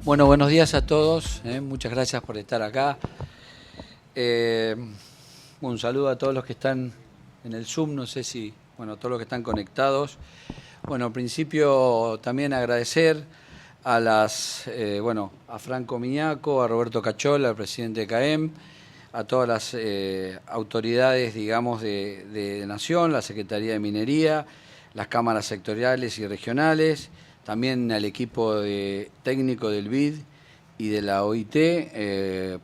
Bueno, buenos días a todos, muchas gracias por estar acá. Eh, un saludo a todos los que están en el Zoom, no sé si, bueno, todos los que están conectados. Bueno, al principio también agradecer a a Franco Miñaco, a Roberto Cachola, al presidente de CAEM, a todas las autoridades, digamos, de Nación, la Secretaría de Minería, las cámaras sectoriales y regionales, también al equipo técnico del BID y de la OIT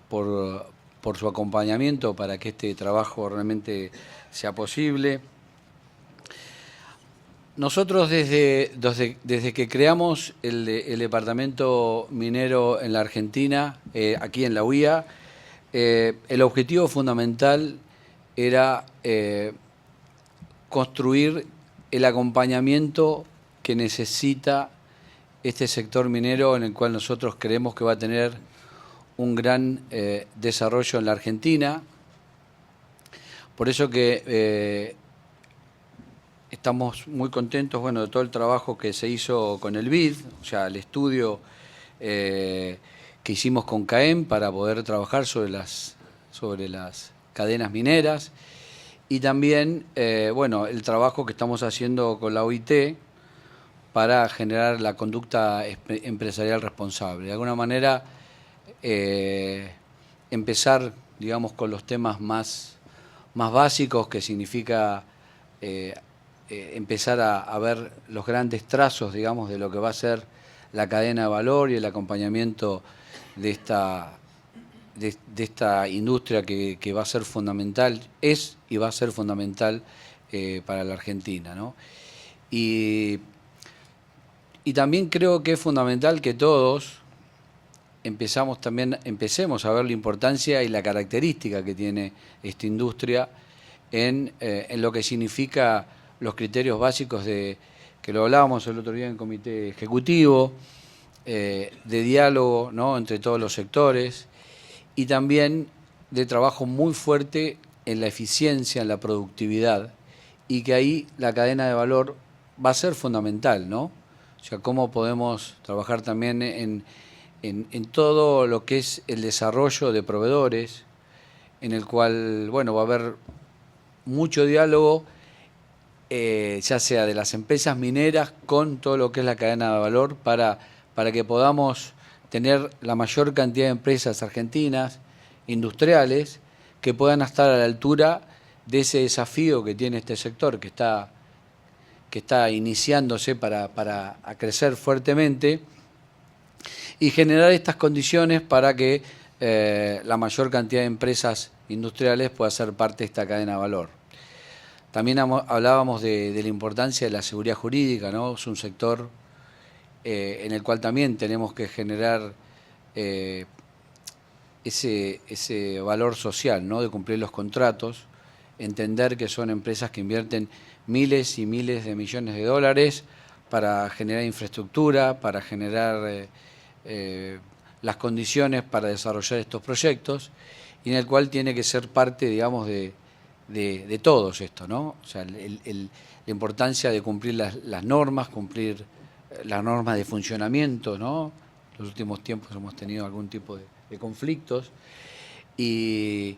por su acompañamiento para que este trabajo realmente sea posible. Nosotros desde que creamos el departamento minero en la Argentina, aquí en la UIA, el objetivo fundamental era construir el acompañamiento que necesita este sector minero, en el cual nosotros creemos que va a tener un gran desarrollo en la Argentina. Por eso que estamos muy contentos, bueno, de todo el trabajo que se hizo con el BID, o sea, el estudio que hicimos con CAEM para poder trabajar sobre las cadenas mineras, y también, bueno, el trabajo que estamos haciendo con la OIT para generar la conducta empresarial responsable. De alguna manera, empezar, digamos, con los temas más básicos, que significa empezar a ver los grandes trazos, digamos, de lo que va a ser la cadena de valor y el acompañamiento de esta industria que va a ser fundamental, es y va a ser fundamental para la Argentina, ¿no? Y también creo que es fundamental que todos empecemos a ver la importancia y la característica que tiene esta industria en lo que significa los criterios básicos que lo hablábamos el otro día en el comité ejecutivo, de diálogo, ¿no?, entre todos los sectores, y también de trabajo muy fuerte en la eficiencia, en la productividad, y que ahí la cadena de valor va a ser fundamental, ¿no? O sea, cómo podemos trabajar también en todo lo que es el desarrollo de proveedores, en el cual, bueno, va a haber mucho diálogo, ya sea de las empresas mineras con todo lo que es la cadena de valor, para que podamos tener la mayor cantidad de empresas argentinas, industriales, que puedan estar a la altura de ese desafío que tiene este sector, que está iniciándose para crecer fuertemente, y generar estas condiciones para que la mayor cantidad de empresas industriales pueda ser parte de esta cadena de valor. También hablábamos de la importancia de la seguridad jurídica, ¿no? Es un sector en el cual también tenemos que generar ese valor social, ¿no?, de cumplir los contratos, entender que son empresas que invierten miles y miles de millones de dólares para generar infraestructura, para generar las condiciones para desarrollar estos proyectos, y en el cual tiene que ser parte, digamos, de todos esto, ¿no? O sea, la importancia de cumplir las normas, cumplir las normas de funcionamiento, ¿no? En los últimos tiempos hemos tenido algún tipo de conflictos, y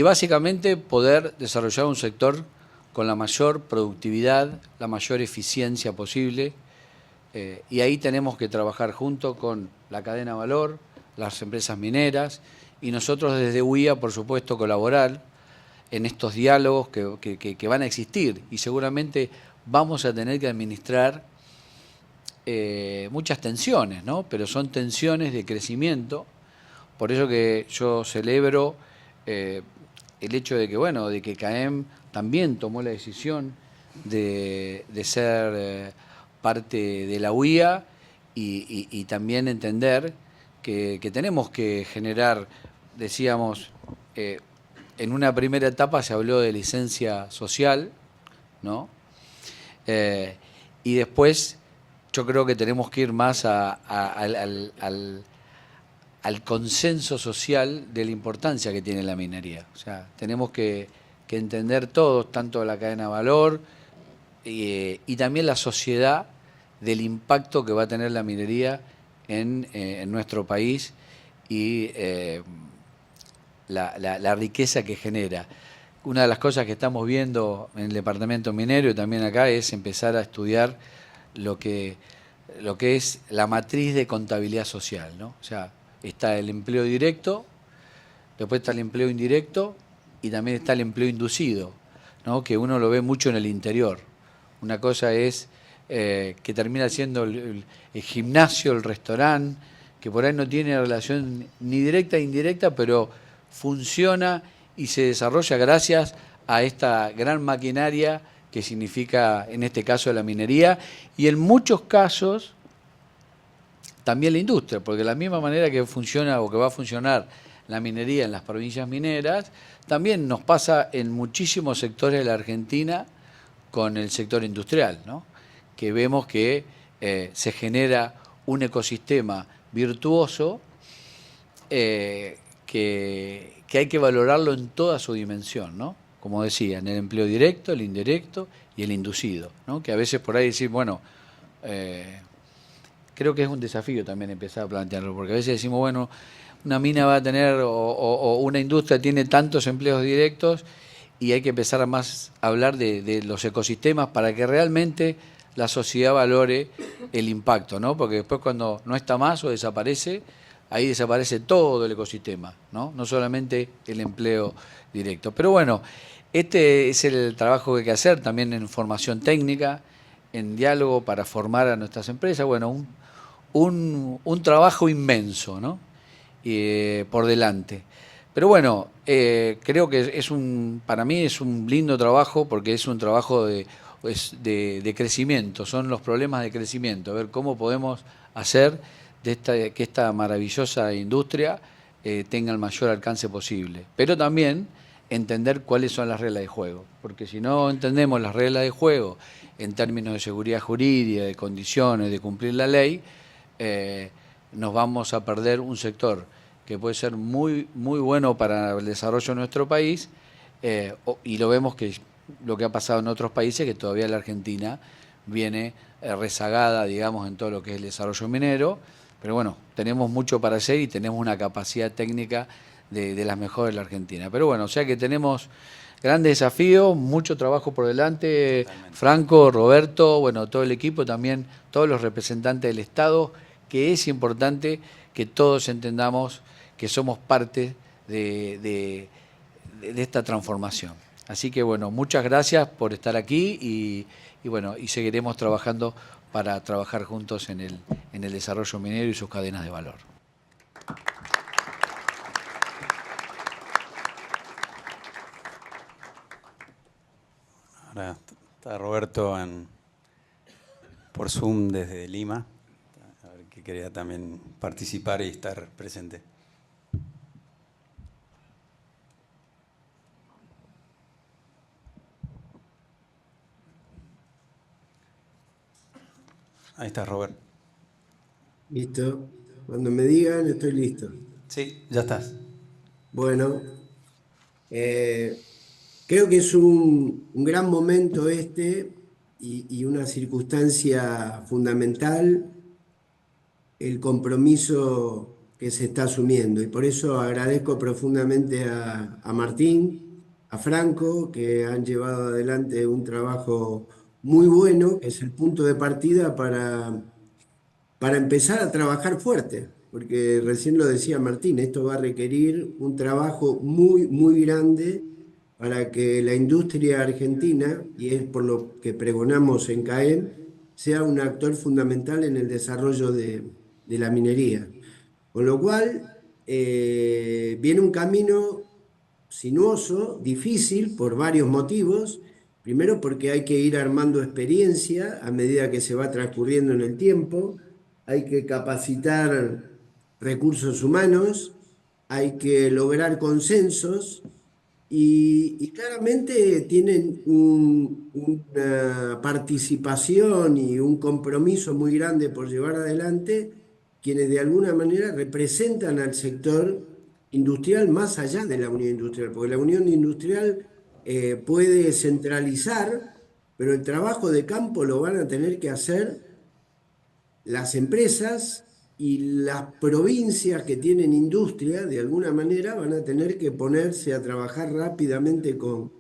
básicamente poder desarrollar un sector con la mayor productividad, la mayor eficiencia posible, y ahí tenemos que trabajar junto con la cadena de valor, las empresas mineras, y nosotros desde UIA, por supuesto, colaborar en estos diálogos que van a existir, y seguramente vamos a tener que administrar muchas tensiones, ¿no? Pero son tensiones de crecimiento. Por eso que yo celebro el hecho de que, bueno, de que CAEM también tomó la decisión de ser parte de la UIA, y también entender que tenemos que generar, decíamos, en una primera etapa se habló de licencia social, ¿no? Y después yo creo que tenemos que ir más al consenso social de la importancia que tiene la minería. O sea, tenemos que entender todos, tanto la cadena de valor y también la sociedad, del impacto que va a tener la minería en nuestro país y la riqueza que genera. Una de las cosas que estamos viendo en el departamento minero y también acá es empezar a estudiar lo que, lo que es la matriz de contabilidad social, ¿no? O sea, está el empleo directo, después está el empleo indirecto y también está el empleo inducido, ¿no? Que uno lo ve mucho en el interior. Una cosa es que termina siendo el gimnasio, el restaurante, que por ahí no tiene relación ni directa ni indirecta, pero funciona y se desarrolla gracias a esta gran maquinaria que significa, en este caso, la minería, y en muchos casos también la industria, porque de la misma manera que funciona o que va a funcionar la minería en las provincias mineras, también nos pasa en muchísimos sectores de la Argentina con el sector industrial, ¿no? Que vemos que se genera un ecosistema virtuoso que hay que valorarlo en toda su dimensión, ¿no? Como decía, en el empleo directo, el indirecto y el inducido, ¿no? Que a veces por ahí decir, bueno, creo que es un desafío también empezar a plantearlo, porque a veces decimos, bueno, una mina va a tener o una industria tiene tantos empleos directos y hay que empezar a más a hablar de los ecosistemas para que realmente la sociedad valore el impacto, ¿no? Porque después cuando no está más o desaparece, ahí desaparece todo el ecosistema, ¿no? No solamente el empleo directo. Pero bueno, este es el trabajo que hay que hacer también en formación técnica, en diálogo para formar a nuestras empresas. Bueno, un trabajo inmenso, ¿no? Por delante. Pero bueno, creo que para mí es un lindo trabajo porque es un trabajo de crecimiento, son los problemas de crecimiento, a ver cómo podemos hacer que esta maravillosa industria tenga el mayor alcance posible. Pero también entender cuáles son las reglas de juego, porque si no entendemos las reglas de juego en términos de seguridad jurídica, de condiciones, de cumplir la ley, nos vamos a perder un sector que puede ser muy, muy bueno para el desarrollo de nuestro país, y lo vemos que lo que ha pasado en otros países, que todavía la Argentina viene rezagada, digamos, en todo lo que es el desarrollo minero, pero bueno, tenemos mucho para hacer y tenemos una capacidad técnica de las mejores de la Argentina. Pero bueno, o sea que tenemos grandes desafíos, mucho trabajo por delante. Totalmente. Franco, Roberto, bueno, todo el equipo, también todos los representantes del Estado, que es importante que todos entendamos que somos parte de esta transformación. Así que bueno, muchas gracias por estar aquí y bueno, y seguiremos trabajando para trabajar juntos en el desarrollo minero y sus cadenas de valor. Ahora está Roberto por Zoom desde Lima, a ver que quería también participar y estar presente. Ahí está, Robert. Listo. Cuando me digan, estoy listo. Sí, ya estás. Bueno, creo que es un gran momento y una circunstancia fundamental el compromiso que se está asumiendo. Y por eso agradezco profundamente a Martín, a Franco, que han llevado adelante un trabajo muy bueno, que es el punto de partida para empezar a trabajar fuerte, porque recién lo decía Martín, esto va a requerir un trabajo muy, muy grande para que la industria argentina, y es por lo que pregonamos en CAEM, sea un actor fundamental en el desarrollo de la minería. Con lo cual, viene un camino sinuoso, difícil, por varios motivos. Primero porque hay que ir armando experiencia a medida que se va transcurriendo en el tiempo, hay que capacitar recursos humanos, hay que lograr consensos y claramente tienen una participación y un compromiso muy grande por llevar adelante quienes de alguna manera representan al sector industrial más allá de la unión industrial, porque la unión industrial puede centralizar, pero el trabajo de campo lo van a tener que hacer las empresas y las provincias que tienen industria, de alguna manera, van a tener que ponerse a trabajar rápidamente con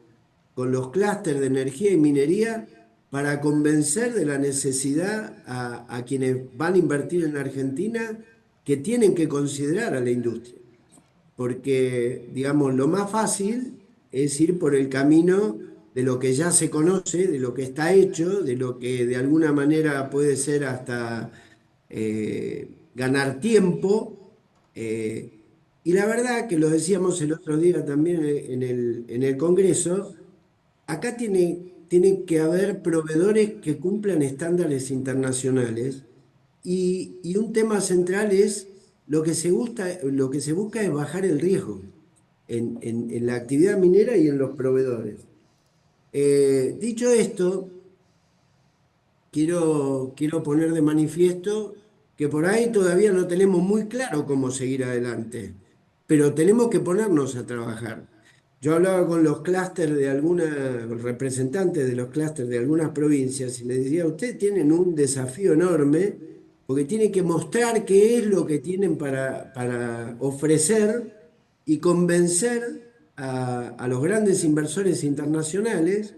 los clústeres de energía y minería para convencer de la necesidad a quienes van a invertir en Argentina que tienen que considerar a la industria. Porque, digamos, lo más fácil es ir por el camino de lo que ya se conoce, de lo que está hecho, de lo que de alguna manera puede ser hasta ganar tiempo. Y la verdad que lo decíamos el otro día también en el Congreso, acá tiene que haber proveedores que cumplan estándares internacionales y un tema central es lo que se busca es bajar el riesgo en la actividad minera y en los proveedores. Dicho esto, quiero poner de manifiesto que por ahí todavía no tenemos muy claro cómo seguir adelante, pero tenemos que ponernos a trabajar. Yo hablaba con los clústeres de algunos representantes de los clústeres de algunas provincias y les decía, ustedes tienen un desafío enorme porque tienen que mostrar qué es lo que tienen para ofrecer y convencer a los grandes inversores internacionales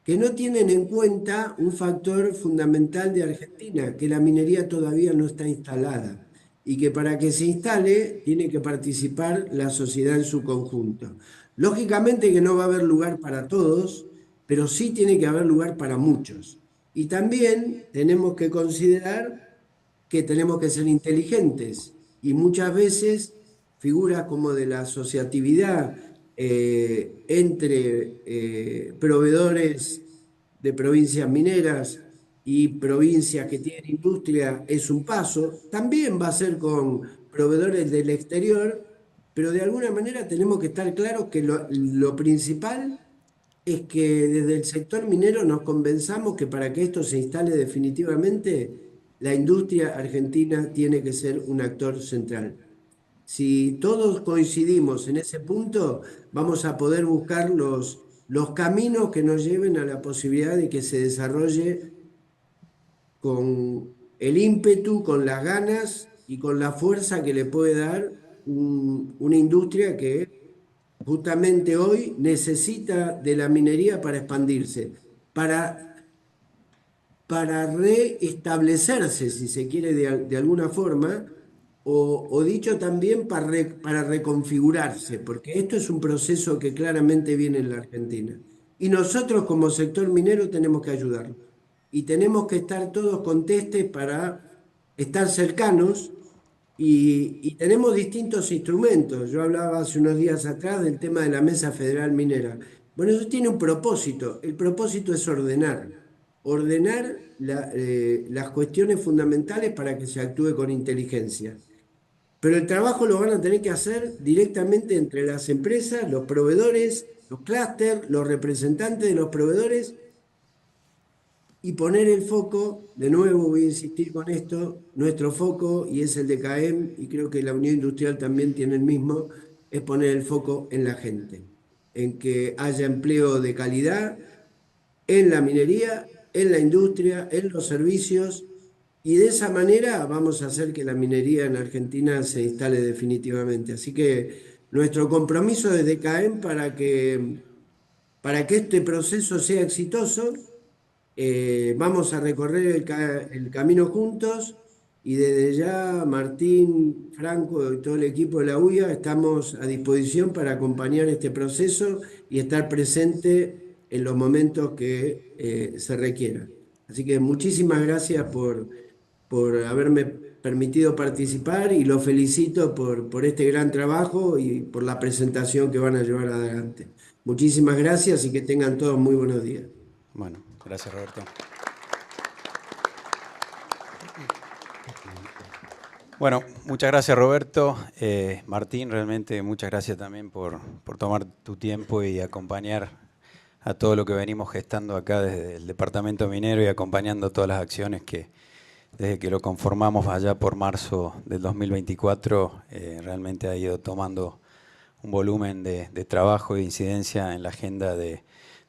que no tienen en cuenta un factor fundamental de Argentina, que la minería todavía no está instalada y que para que se instale tiene que participar la sociedad en su conjunto. Lógicamente que no va a haber lugar para todos, pero sí tiene que haber lugar para muchos. Y también tenemos que considerar que tenemos que ser inteligentes y muchas veces figuras como de la asociatividad entre proveedores de provincias mineras y provincias que tienen industria es un paso. También va a ser con proveedores del exterior, pero de alguna manera tenemos que estar claros que lo principal es que desde el sector minero nos convenzamos que para que esto se instale definitivamente, la industria argentina tiene que ser un actor central. Si todos coincidimos en ese punto, vamos a poder buscar los caminos que nos lleven a la posibilidad de que se desarrolle con el ímpetu, con las ganas y con la fuerza que le puede dar una industria que justamente hoy necesita de la minería para expandirse, para, para reestablecerse, si se quiere, de alguna forma, o dicho también para reconfigurarse, porque esto es un proceso que claramente viene en la Argentina. Y nosotros como sector minero tenemos que ayudarlo. Y tenemos que estar todos contestes para estar cercanos y tenemos distintos instrumentos. Yo hablaba hace unos días atrás del tema de la Mesa Federal Minera. Bueno, eso tiene un propósito. El propósito es ordenar las cuestiones fundamentales para que se actúe con inteligencia. Pero el trabajo lo van a tener que hacer directamente entre las empresas, los proveedores, los clústeres, los representantes de los proveedores y poner el foco, de nuevo voy a insistir con esto, nuestro foco, y es el de CAEM, y creo que la Unión Industrial también tiene el mismo, es poner el foco en la gente, en que haya empleo de calidad en la minería, en la industria, en los servicios, y de esa manera vamos a hacer que la minería en Argentina se instale definitivamente. Así que nuestro compromiso desde CAEM para que este proceso sea exitoso, vamos a recorrer el camino juntos y desde ya Martín, Franco y todo el equipo de la UIA estamos a disposición para acompañar este proceso y estar presente en los momentos que se requieran. Así que muchísimas gracias por haberme permitido participar y los felicito por este gran trabajo y por la presentación que van a llevar adelante. Muchísimas gracias y que tengan todos muy buenos días. Bueno, gracias Roberto. Bueno, muchas gracias Roberto. Martín, realmente muchas gracias también por tomar tu tiempo y acompañar a todo lo que venimos gestando acá desde el Departamento Minero y acompañando todas las acciones que desde que lo conformamos allá por marzo del 2024 realmente ha ido tomando un volumen de trabajo e de incidencia en la agenda de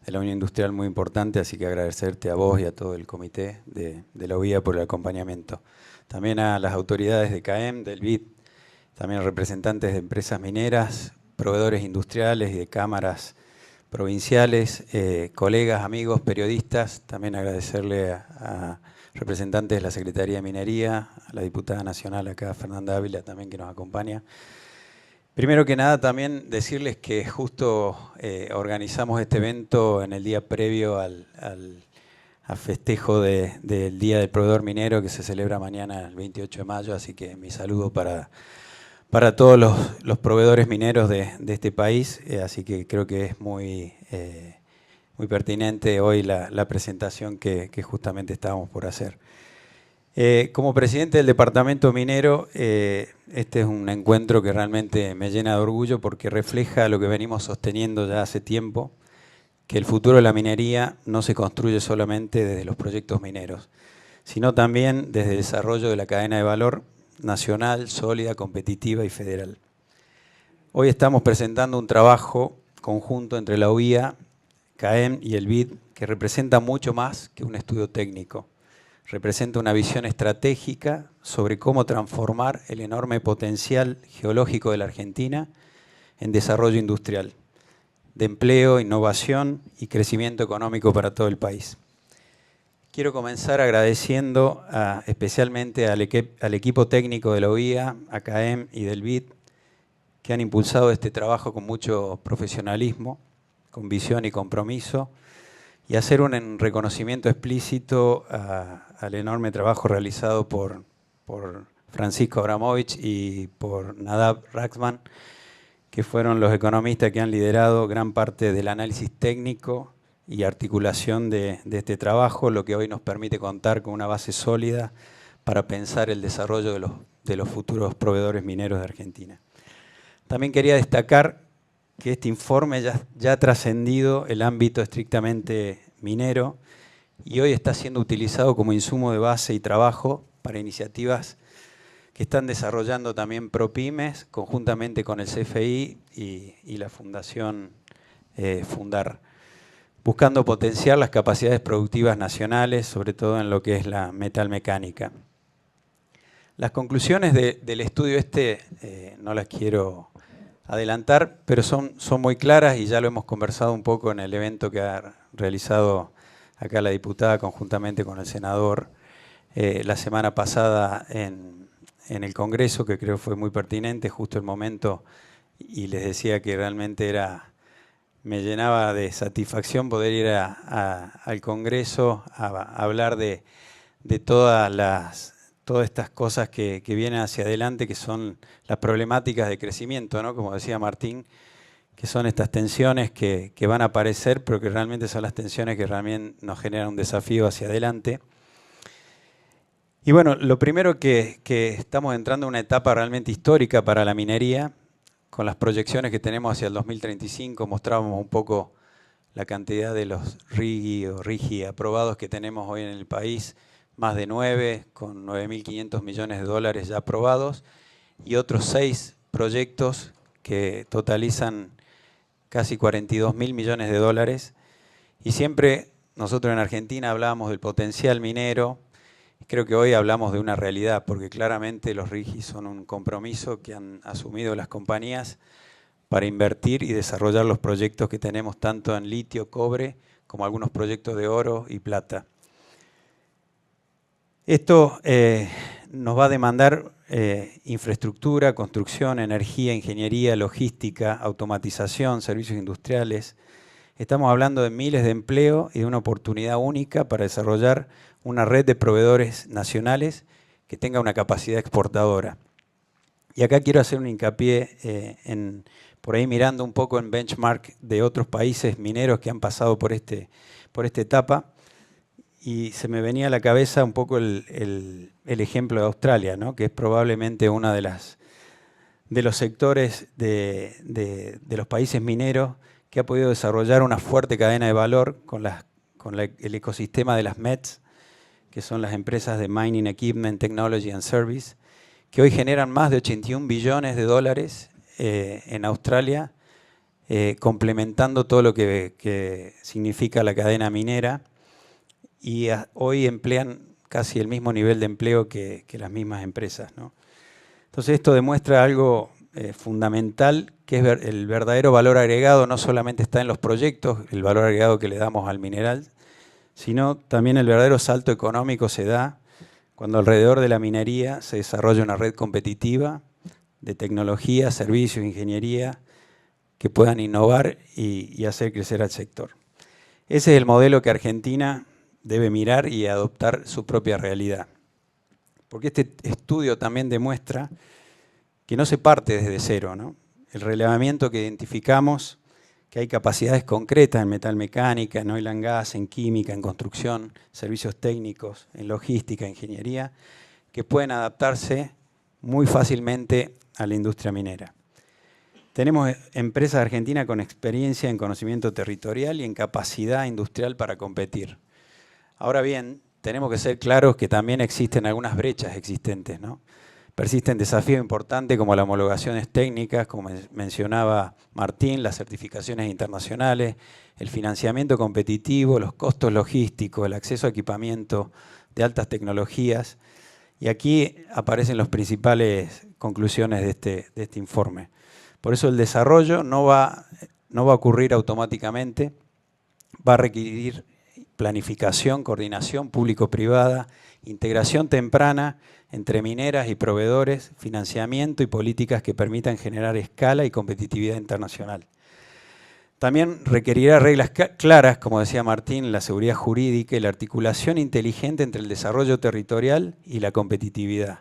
la Unión Industrial muy importante, así que agradecerte a vos y a todo el comité de la UIA por el acompañamiento. también a las autoridades de CAEM, del BID, también representantes de empresas mineras, proveedores industriales y de cámaras provinciales, colegas, amigos, periodistas. También agradecerle a representantes de la Secretaría de Minería, a la diputada nacional acá, Fernanda Ávila, también que nos acompaña. Primero que nada, también decirles que justo organizamos este evento en el día previo al festejo del Día del Proveedor Minero, que se celebra mañana, el 28 de mayo, así que mi saludo para todos los proveedores mineros de este país, así que creo que es muy pertinente hoy la presentación que justamente estábamos por hacer. Como presidente del Departamento Minero, este es un encuentro que realmente me llena de orgullo porque refleja lo que venimos sosteniendo ya hace tiempo, que el futuro de la minería no se construye solamente desde los proyectos mineros, sino también desde el desarrollo de la cadena de valor nacional, sólida, competitiva y federal. Hoy estamos presentando un trabajo conjunto entre la UIA, CAEM y el BID que representa mucho más que un estudio técnico. Representa una visión estratégica sobre cómo transformar el enorme potencial geológico de la Argentina en desarrollo industrial, de empleo, innovación y crecimiento económico para todo el país. Quiero comenzar agradeciendo especialmente al equipo técnico de la UIA, a CAEM y del BID, que han impulsado este trabajo con mucho profesionalismo, con visión y compromiso, y hacer un reconocimiento explícito al enorme trabajo realizado por Francisco Abramovich y por Nadab Raxman, que fueron los economistas que han liderado gran parte del análisis técnico y articulación de este trabajo, lo que hoy nos permite contar con una base sólida para pensar el desarrollo de los futuros proveedores mineros de Argentina. También quería destacar que este informe ya ha trascendido el ámbito estrictamente minero y hoy está siendo utilizado como insumo de base y trabajo para iniciativas que están desarrollando también ProPymes, conjuntamente con el CFI y la Fundación Fundar, buscando potenciar las capacidades productivas nacionales, sobre todo en lo que es la metalmecánica. Las conclusiones del estudio no las quiero adelantar, pero son muy claras y ya lo hemos conversado un poco en el evento que ha realizado acá la diputada conjuntamente con el senador la semana pasada en el Congreso, que creo fue muy pertinente, justo el momento, y les decía que realmente me llenaba de satisfacción poder ir al Congreso a hablar de todas estas cosas que vienen hacia adelante, que son las problemáticas de crecimiento, ¿no? Como decía Martín, que son estas tensiones que van a aparecer, pero que realmente son las tensiones que realmente nos generan un desafío hacia adelante. Y bueno, lo primero que estamos entrando en una etapa realmente histórica para la minería, con las proyecciones que tenemos hacia el 2035, mostrábamos un poco la cantidad de los RIGI aprobados que tenemos hoy en el país, más de 9, con 9.500 millones de dólares ya aprobados, y otros 6 proyectos que totalizan casi 42.000 millones de dólares. Y siempre nosotros en Argentina hablábamos del potencial minero. Creo que hoy hablamos de una realidad, porque claramente los RIGI son un compromiso que han asumido las compañías para invertir y desarrollar los proyectos que tenemos tanto en litio, cobre, como algunos proyectos de oro y plata. Esto nos va a demandar infraestructura, construcción, energía, ingeniería, logística, automatización, servicios industriales. Estamos hablando de miles de empleos y de una oportunidad única para desarrollar una red de proveedores nacionales que tenga una capacidad exportadora. Y acá quiero hacer un hincapié por ahí mirando un poco en benchmark de otros países mineros que han pasado por esta etapa. Y se me venía a la cabeza un poco el ejemplo de Australia, ¿no? Que es probablemente uno de los sectores de los países mineros que ha podido desarrollar una fuerte cadena de valor con el ecosistema de las METS, que son las empresas de Mining Equipment, Technology and Service, que hoy generan más de 81 billones de dólares en Australia, complementando todo lo que significa la cadena minera. Y hoy emplean casi el mismo nivel de empleo que las mismas empresas, ¿no? Entonces esto demuestra algo fundamental, que es el verdadero valor agregado no solamente está en los proyectos, el valor agregado que le damos al mineral, sino también el verdadero salto económico se da cuando alrededor de la minería se desarrolla una red competitiva de tecnología, servicios, ingeniería, que puedan innovar y hacer crecer al sector. Ese es el modelo que Argentina debe mirar y adoptar su propia realidad. Porque este estudio también demuestra que no se parte desde cero, ¿no? El relevamiento que identificamos, que hay capacidades concretas en metalmecánica, en oil and gas, en química, en construcción, servicios técnicos, en logística, ingeniería, que pueden adaptarse muy fácilmente a la industria minera. Tenemos empresas argentinas con experiencia en conocimiento territorial y en capacidad industrial para competir. Ahora bien, tenemos que ser claros que también existen algunas brechas existentes, ¿no? Persisten desafíos importantes como las homologaciones técnicas, como mencionaba Martín, las certificaciones internacionales, el financiamiento competitivo, los costos logísticos, el acceso a equipamiento de altas tecnologías. Y aquí aparecen las principales conclusiones de este informe. Por eso el desarrollo no va a ocurrir automáticamente, va a requerir planificación, coordinación público-privada, integración temprana entre mineras y proveedores, financiamiento y políticas que permitan generar escala y competitividad internacional. También requerirá reglas claras, como decía Martín, la seguridad jurídica y la articulación inteligente entre el desarrollo territorial y la competitividad.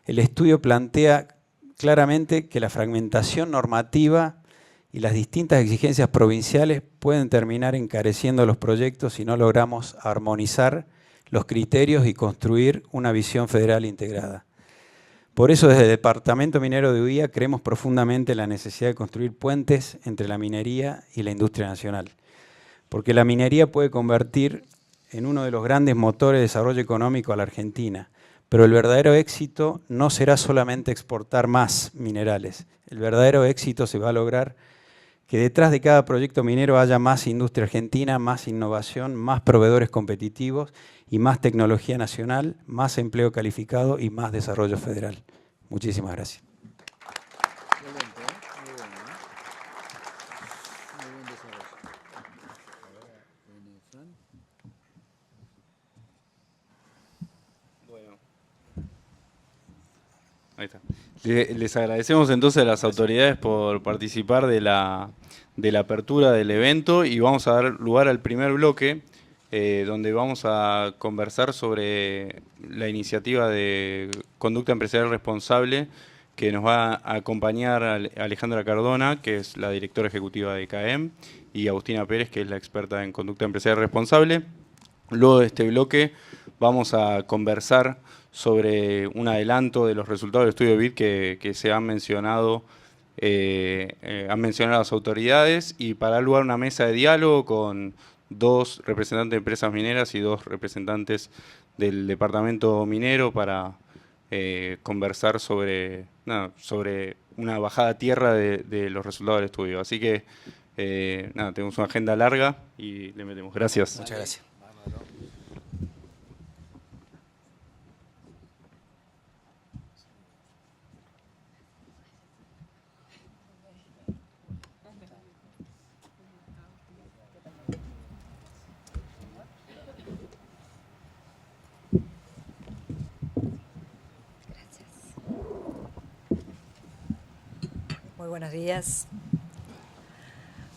El estudio plantea claramente que la fragmentación normativa y las distintas exigencias provinciales pueden terminar encareciendo los proyectos si no logramos armonizar los criterios y construir una visión federal integrada. Por eso, desde el Departamento Minero de UIA creemos profundamente en la necesidad de construir puentes entre la minería y la industria nacional, porque la minería puede convertir en uno de los grandes motores de desarrollo económico a la Argentina, pero el verdadero éxito no será solamente exportar más minerales. El verdadero éxito se va a lograr que detrás de cada proyecto minero haya más industria argentina, más innovación, más proveedores competitivos y más tecnología nacional, más empleo calificado y más desarrollo federal. Muchísimas gracias. Ahí está. Les agradecemos entonces a las autoridades por participar de la apertura del evento y vamos a dar lugar al primer bloque donde vamos a conversar sobre la iniciativa de conducta empresarial responsable que nos va a acompañar Alejandra Cardona, que es la directora ejecutiva de CAEM, y Agustina Pérez, que es la experta en conducta empresarial responsable. Luego de este bloque vamos a conversar sobre un adelanto de los resultados del estudio BID que se han mencionado las autoridades, y para dar lugar a una mesa de diálogo con 2 representantes de empresas mineras y 2 representantes del departamento minero para conversar sobre una bajada a tierra de los resultados del estudio. Así que tenemos una agenda larga y le metemos. Gracias. Muchas gracias. Muy buenos días.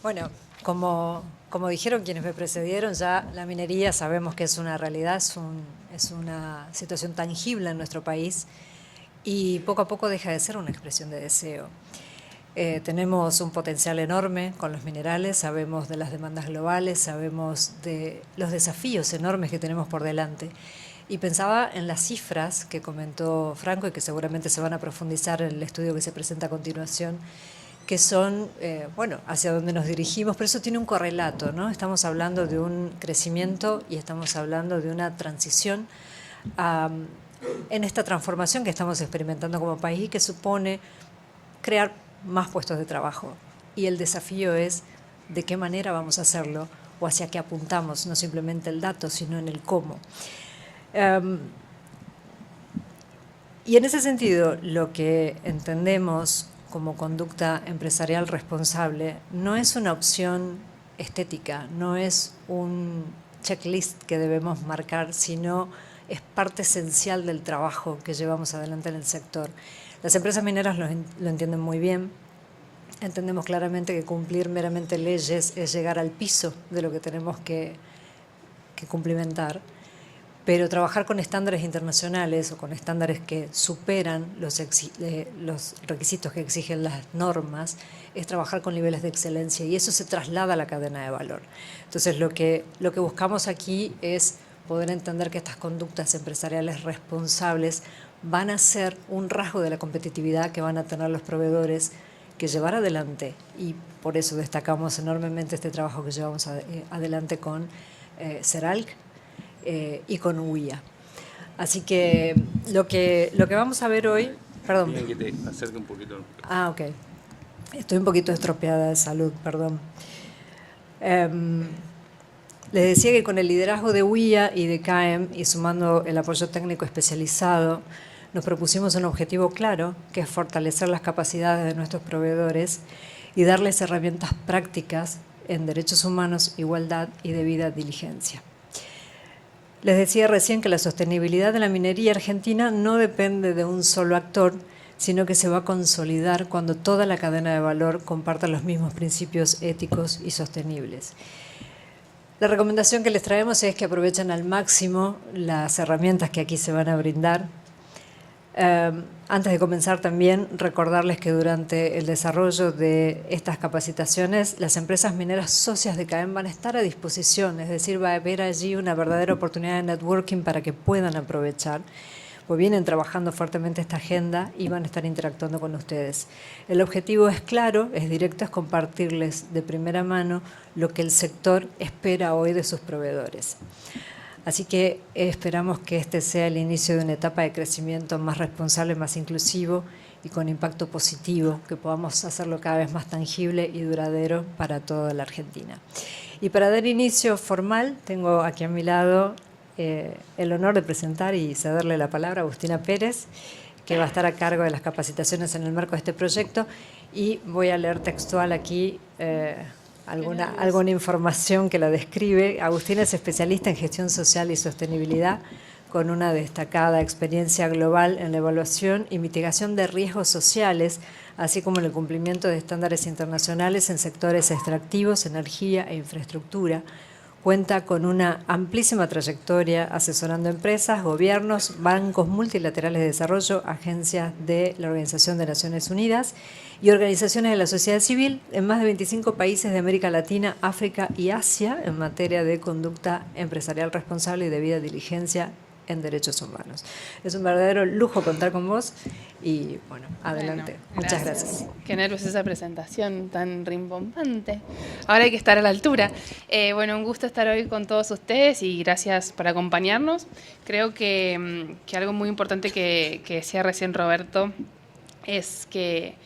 Bueno, como dijeron quienes me precedieron, ya la minería sabemos que es una realidad, es una situación tangible en nuestro país y poco a poco deja de ser una expresión de deseo. Tenemos un potencial enorme con los minerales, sabemos de las demandas globales, sabemos de los desafíos enormes que tenemos por delante. Y pensaba en las cifras que comentó Franco y que seguramente se van a profundizar en el estudio que se presenta a continuación, que son, hacia dónde nos dirigimos, pero eso tiene un correlato, ¿no? Estamos hablando de un crecimiento y estamos hablando de una transición en esta transformación que estamos experimentando como país y que supone crear más puestos de trabajo. Y el desafío es de qué manera vamos a hacerlo o hacia qué apuntamos, no simplemente el dato, sino en el cómo. Y en ese sentido, lo que entendemos como conducta empresarial responsable no es una opción estética, no es un checklist que debemos marcar, sino es parte esencial del trabajo que llevamos adelante en el sector. Las empresas mineras lo entienden muy bien. Entendemos claramente que cumplir meramente leyes es llegar al piso de lo que tenemos que cumplimentar, pero trabajar con estándares internacionales o con estándares que superan los requisitos que exigen las normas es trabajar con niveles de excelencia, y eso se traslada a la cadena de valor. Entonces, lo que buscamos aquí es poder entender que estas conductas empresariales responsables van a ser un rasgo de la competitividad que van a tener los proveedores que llevar adelante, y por eso destacamos enormemente este trabajo que llevamos adelante con Seralc y con UIA. Así que lo que vamos a ver hoy... Perdón. Que te acerque un poquito. Ah, ok. Estoy un poquito estropeada de salud, perdón. Les decía que con el liderazgo de UIA y de CAEM, y sumando el apoyo técnico especializado, nos propusimos un objetivo claro, que es fortalecer las capacidades de nuestros proveedores y darles herramientas prácticas en derechos humanos, igualdad y debida diligencia. Les decía recién que la sostenibilidad de la minería argentina no depende de un solo actor, sino que se va a consolidar cuando toda la cadena de valor comparta los mismos principios éticos y sostenibles. La recomendación que les traemos es que aprovechen al máximo las herramientas que aquí se van a brindar. Antes de comenzar, también recordarles que durante el desarrollo de estas capacitaciones, las empresas mineras socias de CAEM van a estar a disposición, es decir, va a haber allí una verdadera oportunidad de networking para que puedan aprovechar, pues vienen trabajando fuertemente esta agenda y van a estar interactuando con ustedes. El objetivo es claro, es directo, es compartirles de primera mano lo que el sector espera hoy de sus proveedores. Así que esperamos que este sea el inicio de una etapa de crecimiento más responsable, más inclusivo y con impacto positivo, que podamos hacerlo cada vez más tangible y duradero para toda la Argentina. Y para dar inicio formal, tengo aquí a mi lado el honor de presentar y cederle la palabra a Agustina Pérez, que va a estar a cargo de las capacitaciones en el marco de este proyecto, y voy a leer textual aquí alguna información que la describe. Agustina es especialista en gestión social y sostenibilidad, con una destacada experiencia global en la evaluación y mitigación de riesgos sociales, así como en el cumplimiento de estándares internacionales en sectores extractivos, energía e infraestructura. Cuenta con una amplísima trayectoria asesorando empresas, gobiernos, bancos multilaterales de desarrollo, agencias de la Organización de Naciones Unidas y organizaciones de la sociedad civil en más de 25 países de América Latina, África y Asia en materia de conducta empresarial responsable y debida diligencia en derechos humanos. Es un verdadero lujo contar con vos y, bueno, adelante. Bueno, muchas gracias. Qué nervios esa presentación tan rimbombante. Ahora hay que estar a la altura. Bueno, un gusto estar hoy con todos ustedes y gracias por acompañarnos. Creo que algo muy importante que decía recién Roberto es que,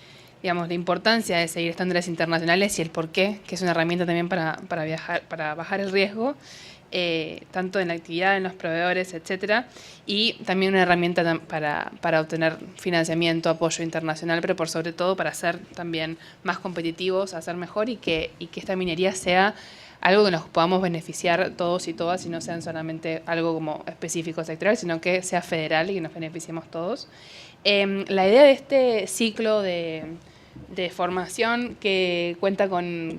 digamos, la importancia de seguir estándares internacionales y el porqué, que es una herramienta también para bajar el riesgo, tanto en la actividad, en los proveedores, etcétera, y también una herramienta para obtener financiamiento, apoyo internacional, pero por sobre todo para ser también más competitivos, hacer mejor y que esta minería sea algo que nos podamos beneficiar todos y todas y no sean solamente algo como específico sectorial, sino que sea federal y que nos beneficiemos todos. La idea de este ciclo de formación que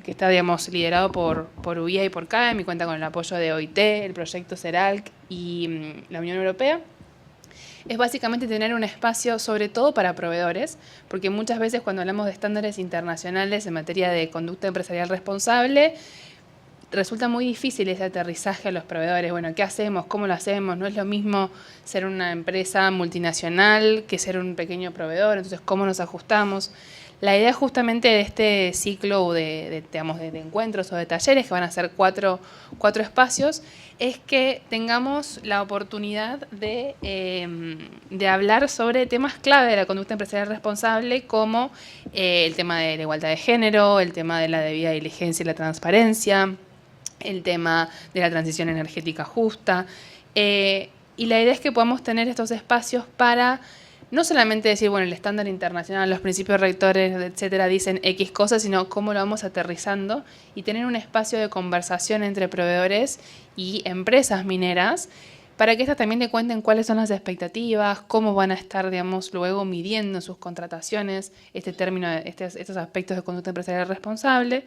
está, digamos, liderado por UIA y por CAEM y cuenta con el apoyo de OIT, el proyecto Seralc y la Unión Europea, es básicamente tener un espacio sobre todo para proveedores, porque muchas veces cuando hablamos de estándares internacionales en materia de conducta empresarial responsable, resulta muy difícil ese aterrizaje a los proveedores. Bueno, ¿qué hacemos? ¿Cómo lo hacemos? No es lo mismo ser una empresa multinacional que ser un pequeño proveedor, entonces ¿cómo nos ajustamos? La idea justamente de este ciclo de encuentros o de talleres, que van a ser cuatro espacios, es que tengamos la oportunidad de hablar sobre temas clave de la conducta empresarial responsable, como el tema de la igualdad de género, el tema de la debida diligencia y la transparencia, el tema de la transición energética justa, Y la idea es que podamos tener estos espacios para no solamente decir, bueno, el estándar internacional, los principios rectores, etcétera, dicen X cosas, sino cómo lo vamos aterrizando y tener un espacio de conversación entre proveedores y empresas mineras para que estas también te cuenten cuáles son las expectativas, cómo van a estar, digamos, luego midiendo sus contrataciones estos aspectos de conducta empresarial responsable.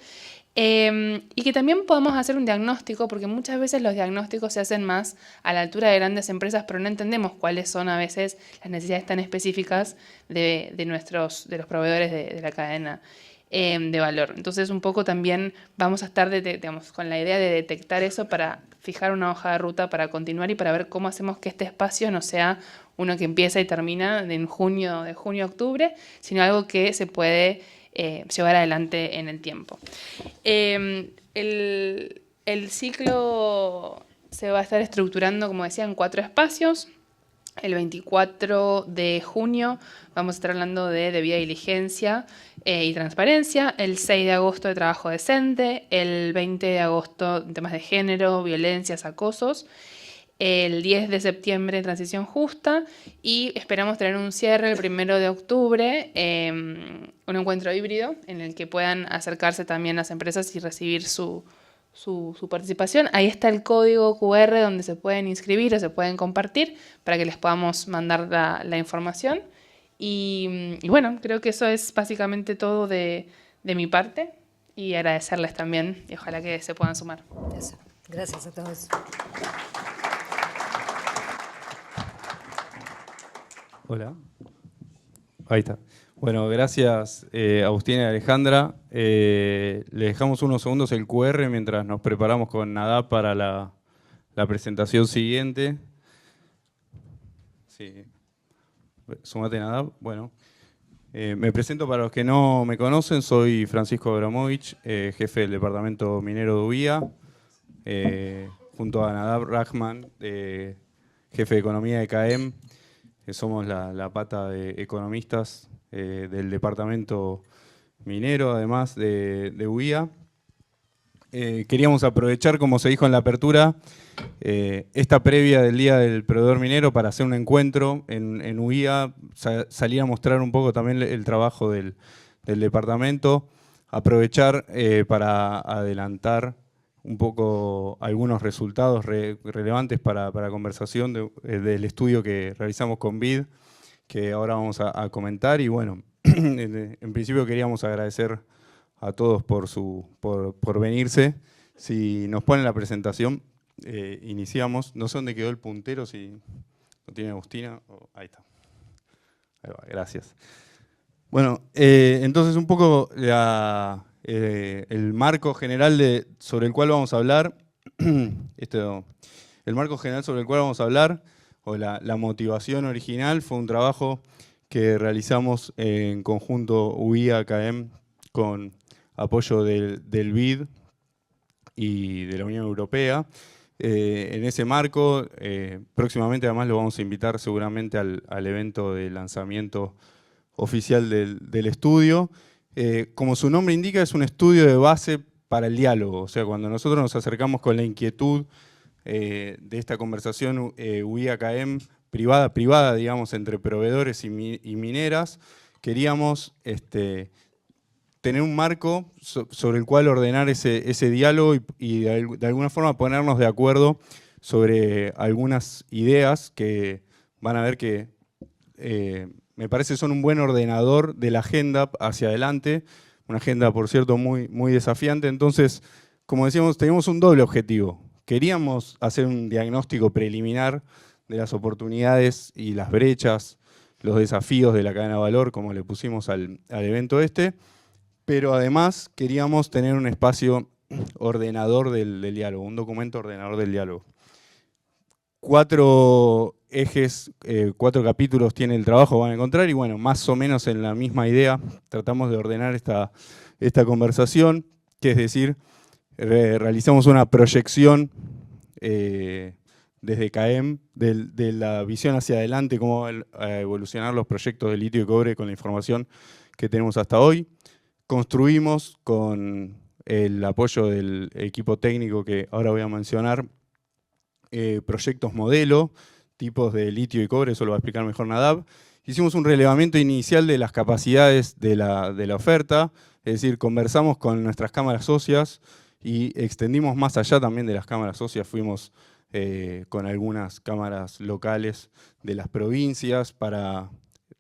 Y que también podamos hacer un diagnóstico, porque muchas veces los diagnósticos se hacen más a la altura de grandes empresas, pero no entendemos cuáles son a veces las necesidades tan específicas de los proveedores de la cadena de valor. Entonces, un poco también vamos a estar digamos, con la idea de detectar eso para fijar una hoja de ruta para continuar y para ver cómo hacemos que este espacio no sea uno que empieza y termina de junio a octubre, sino algo que se puede llevar adelante en el tiempo. El ciclo se va a estar estructurando, como decía, en 4 espacios. El 24 de junio vamos a estar hablando de debida diligencia y transparencia. El 6 de agosto de trabajo decente. El 20 de agosto temas de género, violencias, acosos. El 10 de septiembre transición justa. Y esperamos tener un cierre el 1 de octubre, un encuentro híbrido en el que puedan acercarse también las empresas y recibir su participación. Ahí está el código QR donde se pueden inscribir o se pueden compartir para que les podamos mandar la información. Y bueno, creo que eso es básicamente todo de mi parte y agradecerles también y ojalá que se puedan sumar. Eso. Gracias a todos. Hola. Ahí está. Bueno, gracias Agustina y Alejandra. Le dejamos unos segundos el QR mientras nos preparamos con Nadab para la presentación siguiente. Sí. Sumate, Nadab. Bueno, me presento para los que no me conocen. Soy Francisco Abramovich, jefe del departamento minero de UIA, junto a Nadab Rahman, jefe de economía de CAEM. Somos la pata de economistas del departamento minero, además de UIA. Queríamos aprovechar, como se dijo en la apertura, esta previa del Día del Proveedor Minero para hacer un encuentro en UIA, salir a mostrar un poco también el trabajo del departamento, aprovechar para adelantar un poco algunos resultados relevantes para conversación del estudio que realizamos con BID, que ahora vamos a comentar. Y bueno, en principio queríamos agradecer a todos por venirse. Si nos ponen la presentación, iniciamos. No sé dónde quedó el puntero, si lo tiene Agustina. Ahí está. Ahí va, gracias. Bueno, entonces un poco el marco general sobre el cual vamos a hablar, el marco general sobre el cual vamos a hablar, o la motivación original, fue un trabajo que realizamos en conjunto UIA-CAEM con apoyo del BID y de la Unión Europea. En ese marco, próximamente además lo vamos a invitar seguramente al evento de lanzamiento oficial del estudio. Como su nombre indica, es un estudio de base para el diálogo. O sea, cuando nosotros nos acercamos con la inquietud de esta conversación UIA-CAEM privada, digamos, entre proveedores y mineras, queríamos tener un marco sobre el cual ordenar ese diálogo y de alguna forma ponernos de acuerdo sobre algunas ideas que van a ver que me parece son un buen ordenador de la agenda hacia adelante, una agenda, por cierto, muy, muy desafiante. Entonces, como decíamos, teníamos un doble objetivo. Queríamos hacer un diagnóstico preliminar de las oportunidades y las brechas, los desafíos de la cadena de valor, como le pusimos al evento pero además queríamos tener un espacio ordenador del diálogo, un documento ordenador del diálogo. 4 ejes, 4 capítulos tiene el trabajo, van a encontrar, y bueno, más o menos en la misma idea tratamos de ordenar esta conversación, que es decir, realizamos una proyección desde CAEM de la visión hacia adelante, cómo van a evolucionar los proyectos de litio y cobre con la información que tenemos hasta hoy. Construimos con el apoyo del equipo técnico que ahora voy a mencionar, proyectos modelo, tipos de litio y cobre, eso lo va a explicar mejor Nadab. Hicimos un relevamiento inicial de las capacidades de la oferta, es decir, conversamos con nuestras cámaras socias y extendimos más allá también de las cámaras socias, fuimos con algunas cámaras locales de las provincias para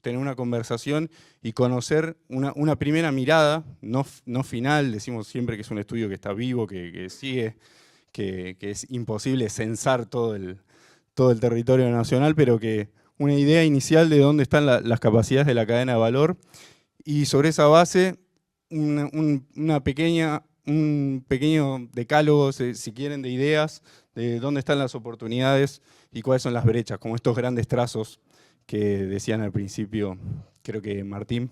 tener una conversación y conocer una primera mirada, no final, decimos siempre que es un estudio que está vivo, que sigue, que es imposible censar todo el territorio nacional, pero que una idea inicial de dónde están las capacidades de la cadena de valor y sobre esa base un pequeño decálogo, si quieren, de ideas de dónde están las oportunidades y cuáles son las brechas, como estos grandes trazos que decían al principio, creo que Martín,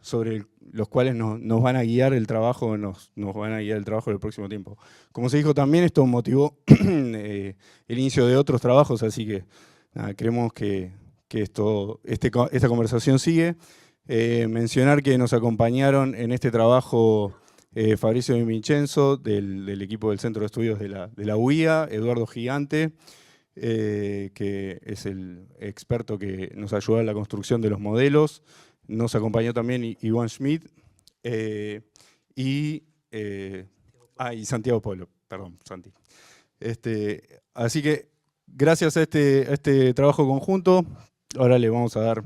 sobre los cuales nos van a guiar el trabajo, nos van a guiar el trabajo del próximo tiempo. Como se dijo también, esto motivó el inicio de otros trabajos, así que nada, creemos que esta conversación sigue. Mencionar que nos acompañaron en este trabajo Fabrizio Di Vincenzo, del equipo del Centro de Estudios de la UIA, Eduardo Gigante, que es el experto que nos ayudó en la construcción de los modelos. Nos acompañó también Iván Schmidt y Santiago Polo, perdón, Santi. Así que gracias a este trabajo conjunto, ahora le vamos a dar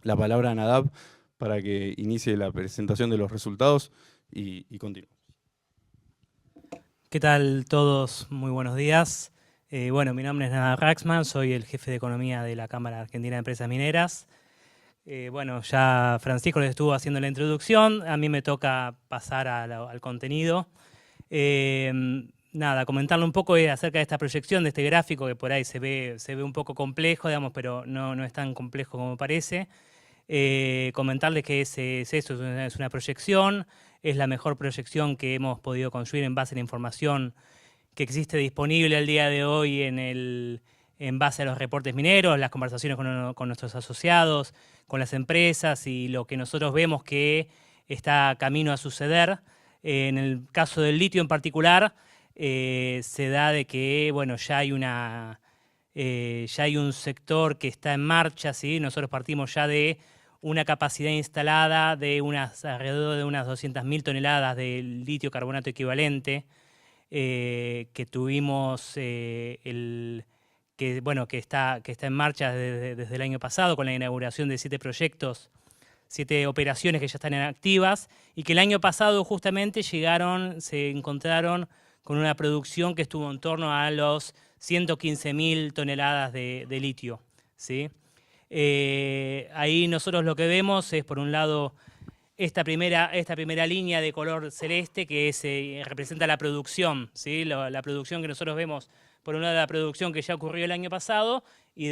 la palabra a Nadab para que inicie la presentación de los resultados y continúe. ¿Qué tal todos? Muy buenos días. Bueno, mi nombre es Nadab Raxman, soy el jefe de economía de la Cámara Argentina de Empresas Mineras. Bueno, ya Francisco les estuvo haciendo la introducción, a mí me toca pasar al contenido. Nada, comentarle un poco acerca de esta proyección, de este gráfico que por ahí se ve un poco complejo, digamos, pero no es tan complejo como parece. Comentarles que es una proyección, es la mejor proyección que hemos podido construir en base a la información que existe disponible al día de hoy en base a los reportes mineros, las conversaciones con nuestros asociados, con las empresas y lo que nosotros vemos que está camino a suceder. En el caso del litio en particular, se da de que bueno, ya hay un sector que está en marcha, ¿sí? Nosotros partimos ya de una capacidad instalada de alrededor de unas 200.000 toneladas de litio carbonato equivalente que tuvimos, que está en marcha desde el año pasado con la inauguración de 7 proyectos, 7 operaciones que ya están activas y que el año pasado justamente se encontraron con una producción que estuvo en torno a los 115.000 toneladas de litio, ¿sí? Ahí nosotros lo que vemos es, por un lado, esta primera línea de color celeste que representa la producción, ¿sí? La producción que nosotros vemos, por un lado la producción que ya ocurrió el año pasado y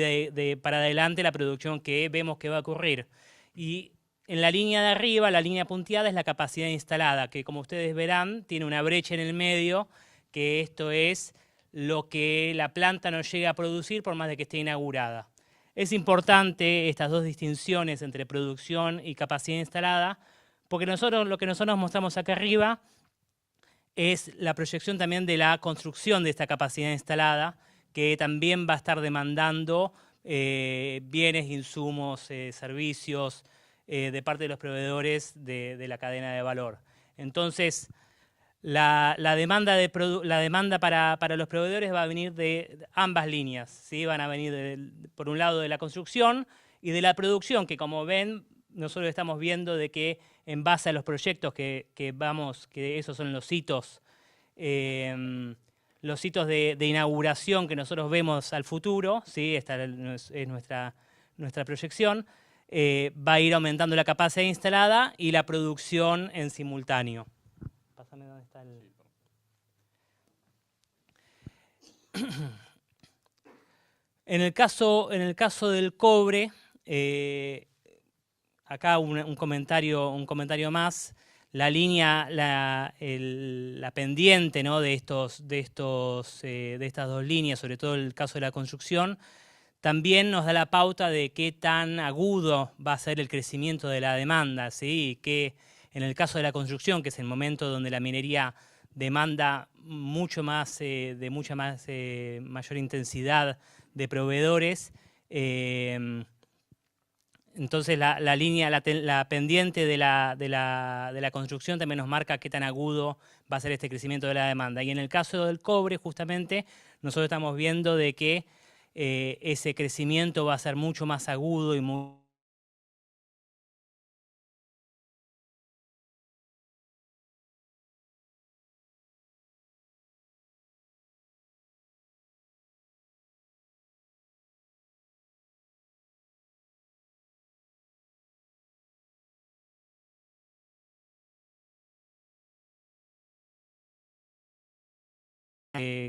para adelante la producción que vemos que va a ocurrir. Y en la línea de arriba, la línea punteada, es la capacidad instalada, que como ustedes verán tiene una brecha en el medio, que esto es lo que la planta no llega a producir por más de que esté inaugurada. Es importante estas dos distinciones entre producción y capacidad instalada, porque lo que nosotros mostramos acá arriba es la proyección también de la construcción de esta capacidad instalada, que también va a estar demandando bienes, insumos, servicios de parte de los proveedores de la cadena de valor. Entonces, la demanda para los proveedores va a venir de ambas líneas, ¿sí? Van a venir por un lado de la construcción y de la producción, que como ven, nosotros estamos viendo de que en base a los proyectos que esos son los hitos de inauguración que nosotros vemos al futuro, ¿sí? Esta es nuestra proyección, va a ir aumentando la capacidad instalada y la producción en simultáneo. Pásame dónde está el... En el caso del cobre, acá un comentario más. La línea, la pendiente, ¿no? de estas dos líneas, sobre todo el caso de la construcción, también nos da la pauta de qué tan agudo va a ser el crecimiento de la demanda, ¿sí? Y que en el caso de la construcción, que es el momento donde la minería demanda mayor intensidad de proveedores. Entonces la pendiente de la construcción también nos marca qué tan agudo va a ser este crecimiento de la demanda. Y en el caso del cobre, justamente, nosotros estamos viendo de que ese crecimiento va a ser mucho más agudo y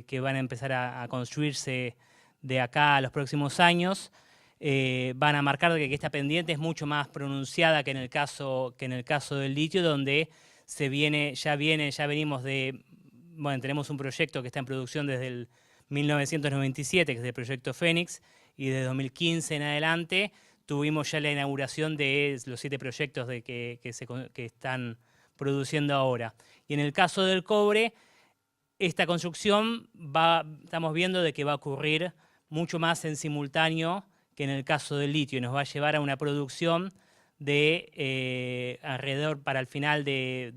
que van a empezar a construirse de acá a los próximos años, van a marcar que esta pendiente es mucho más pronunciada que en el caso del litio, donde ya venimos de, bueno, tenemos un proyecto que está en producción desde el 1997, que es el proyecto Fénix, y desde 2015 en adelante tuvimos ya la inauguración de los 7 proyectos que están produciendo ahora. Y en el caso del cobre, esta construcción estamos viendo de que va a ocurrir mucho más en simultáneo que en el caso del litio, y nos va a llevar a una producción de alrededor para el final de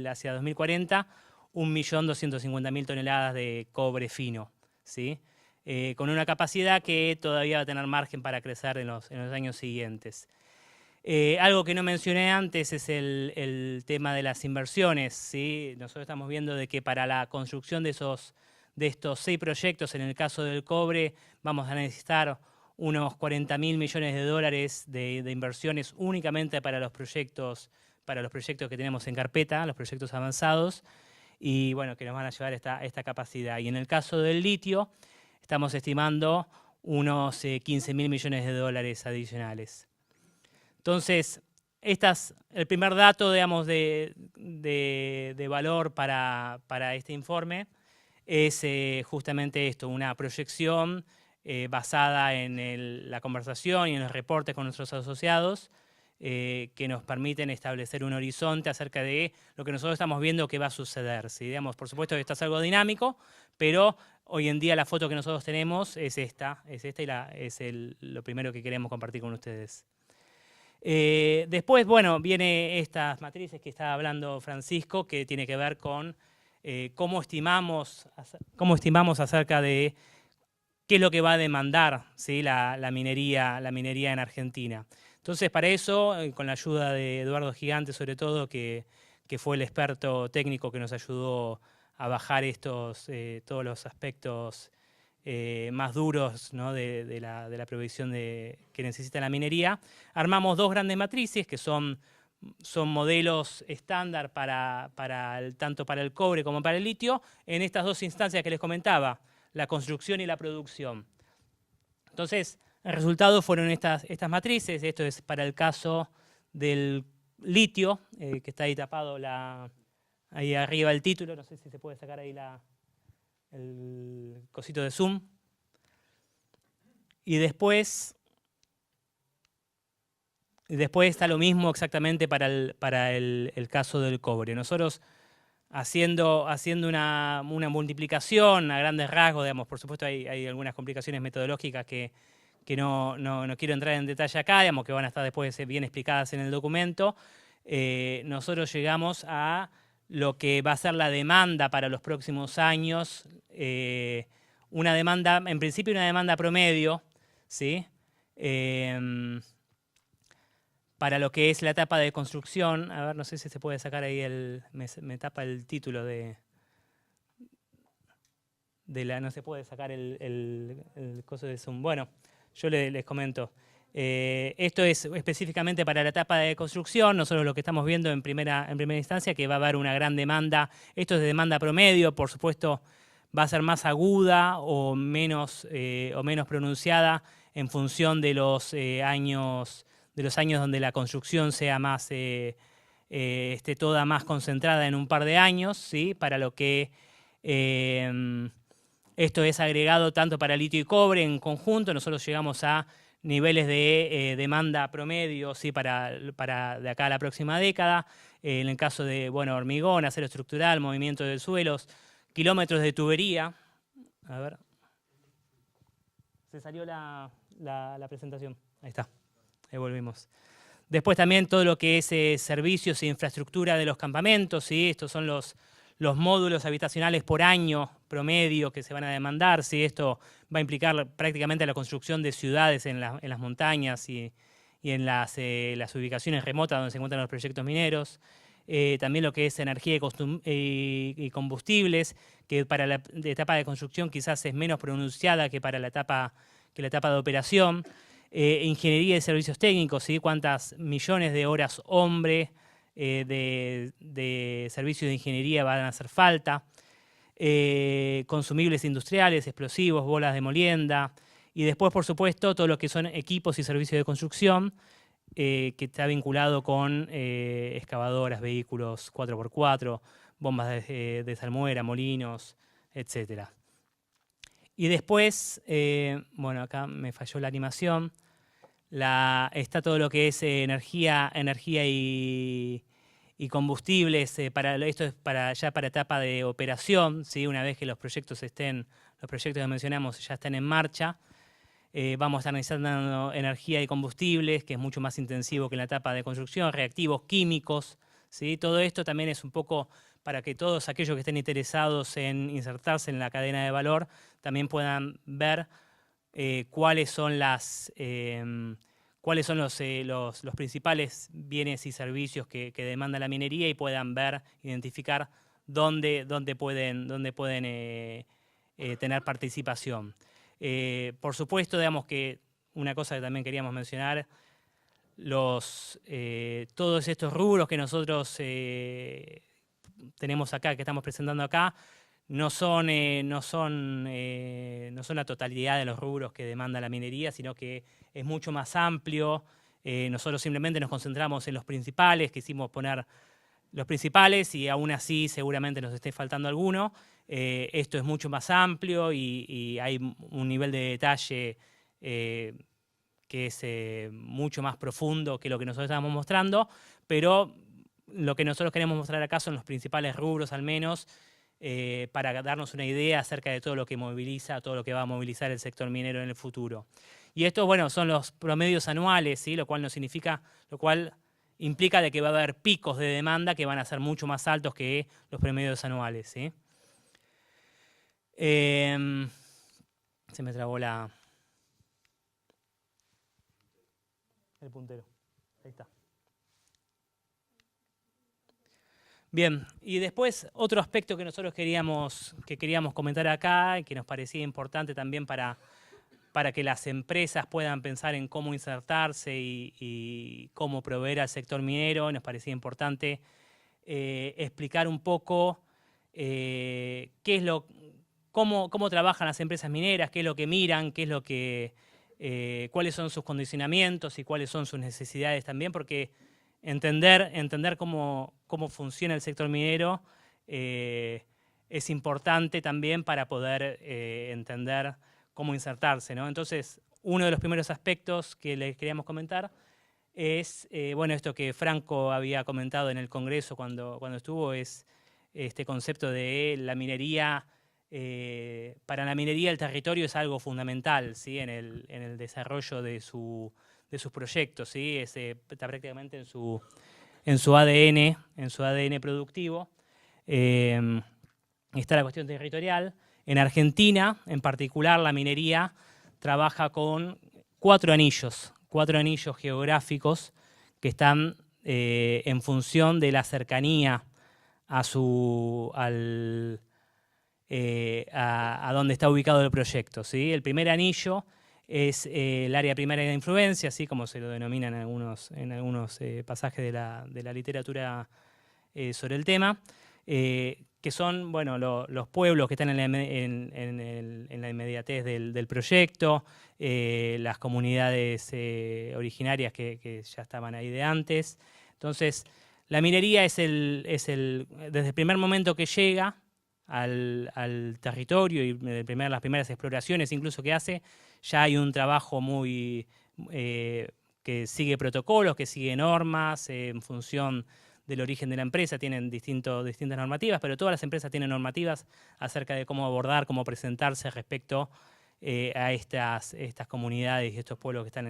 hacia 2040, 1.250.000 toneladas de cobre fino, ¿sí? Con una capacidad que todavía va a tener margen para crecer en los años siguientes. Algo que no mencioné antes es el tema de las inversiones, ¿sí? Nosotros estamos viendo de que para la construcción de estos 6 proyectos, en el caso del cobre, vamos a necesitar unos 40.000 millones de dólares de inversiones únicamente para los proyectos que tenemos en carpeta, los proyectos avanzados, y bueno, que nos van a llevar esta capacidad. Y en el caso del litio, estamos estimando unos 15.000 millones de dólares adicionales. Entonces, el primer dato, digamos, de valor para este informe es justamente esto, una proyección basada en la conversación y en los reportes con nuestros asociados que nos permiten establecer un horizonte acerca de lo que nosotros estamos viendo que va a suceder. ¿Sí? Digamos, por supuesto que esto es algo dinámico, pero hoy en día la foto que nosotros tenemos es esta y lo primero que queremos compartir con ustedes. Después, bueno, viene estas matrices que estaba hablando Francisco, que tiene que ver con cómo estimamos acerca de qué es lo que va a demandar, ¿sí? la minería en Argentina. Entonces, para eso, con la ayuda de Eduardo Gigante, sobre todo, que fue el experto técnico que nos ayudó a bajar todos los aspectos más duros, ¿no? de la provisión que necesita la minería, armamos 2 grandes matrices que son modelos estándar tanto para el cobre como para el litio, en estas 2 instancias que les comentaba, la construcción y la producción. Entonces, el resultado fueron estas matrices. Esto es para el caso del litio, que está ahí tapado ahí arriba el título, no sé si se puede sacar ahí el cosito de zoom. Y después está lo mismo exactamente para el caso del cobre. Nosotros haciendo una multiplicación a grandes rasgos, digamos, por supuesto hay algunas complicaciones metodológicas que no quiero entrar en detalle acá, digamos, que van a estar después bien explicadas en el documento. Nosotros llegamos a lo que va a ser la demanda para los próximos años, una demanda, en principio una demanda promedio, ¿sí? Para lo que es la etapa de construcción. A ver, no sé si se puede sacar ahí me tapa el título no se puede sacar el coso de zoom. Bueno, yo les comento. Esto es específicamente para la etapa de construcción. Nosotros lo que estamos viendo en primera instancia que va a haber una gran demanda. Esto es de demanda promedio, por supuesto va a ser más aguda o menos pronunciada en función de los años donde la construcción sea más esté toda más concentrada en un par de años, ¿sí? Para lo que esto es agregado tanto para litio y cobre en conjunto. Nosotros llegamos a niveles de demanda promedio, ¿sí? para de acá a la próxima década. En el caso de hormigón, acero estructural, movimiento de suelos, kilómetros de tubería. A ver. se salió la presentación. Ahí está, ahí volvimos. Después también todo lo que es servicios e infraestructura de los campamentos, ¿sí? Estos son los módulos habitacionales por año promedio que se van a demandar, ¿sí? Esto va a implicar prácticamente la construcción de ciudades en las montañas y en las ubicaciones remotas donde se encuentran los proyectos mineros. También lo que es energía y combustibles, que para la etapa de construcción quizás es menos pronunciada que para la etapa de operación. Ingeniería y servicios técnicos, ¿sí? Cuántas millones de horas hombre de servicios de ingeniería van a hacer falta. Consumibles industriales, explosivos, bolas de molienda. Y después, por supuesto, todo lo que son equipos y servicios de construcción, que está vinculado con excavadoras, vehículos 4x4, bombas de salmuera, molinos, etc. Y después, bueno, acá me falló la animación, está todo lo que es energía y combustibles, esto es ya para etapa de operación, ¿sí? Una vez que los proyectos que mencionamos ya estén en marcha. Vamos a estar necesitando energía y combustibles, que es mucho más intensivo que en la etapa de construcción, reactivos químicos, ¿sí? Todo esto también es un poco para que todos aquellos que estén interesados en insertarse en la cadena de valor también puedan ver cuáles son los principales bienes y servicios que demanda la minería y puedan identificar dónde pueden tener participación. Por supuesto, digamos que una cosa que también queríamos mencionar, todos estos rubros que nosotros tenemos acá, que estamos presentando acá, no son la totalidad de los rubros que demanda la minería, sino que es mucho más amplio. Nosotros simplemente nos concentramos en los principales, quisimos poner los principales y aún así seguramente nos esté faltando alguno. Esto es mucho más amplio y hay un nivel de detalle que es mucho más profundo que lo que nosotros estamos mostrando, pero lo que nosotros queremos mostrar acá son los principales rubros al menos, para darnos una idea acerca de todo lo que moviliza, todo lo que va a movilizar el sector minero en el futuro. Y estos, bueno, son los promedios anuales, ¿sí? Lo cual implica de que va a haber picos de demanda que van a ser mucho más altos que los promedios anuales, ¿sí? Se me trabó el puntero. Ahí está. Bien, y después otro aspecto que nosotros queríamos comentar acá y que nos parecía importante también para que las empresas puedan pensar en cómo insertarse y cómo proveer al sector minero, nos parecía importante explicar un poco cómo trabajan las empresas mineras, qué es lo que miran, cuáles son sus condicionamientos y cuáles son sus necesidades también, porque entender cómo funciona el sector minero es importante también para poder entender cómo insertarse, ¿no? Entonces, uno de los primeros aspectos que les queríamos comentar es, bueno, esto que Franco había comentado en el Congreso cuando estuvo, es este concepto de la minería. Para la minería el territorio es algo fundamental, ¿sí? en el desarrollo de sus proyectos, ¿sí? Está prácticamente en su ADN productivo. Está la cuestión territorial. En Argentina, en particular, la minería trabaja con cuatro anillos geográficos que están en función de la cercanía a donde está ubicado el proyecto, ¿sí? El primer anillo es el área primaria de influencia, así como se lo denomina en algunos pasajes de la literatura sobre el tema, que son, bueno, los pueblos que están en la inmediatez del proyecto, las comunidades originarias que ya estaban ahí de antes. Entonces, la minería desde el primer momento que llega al territorio y las primeras exploraciones incluso que hace, ya hay un trabajo que sigue protocolos, que sigue normas en función del origen de la empresa, tienen distintas normativas, pero todas las empresas tienen normativas acerca de cómo abordar, cómo presentarse respecto a estas comunidades y estos pueblos que están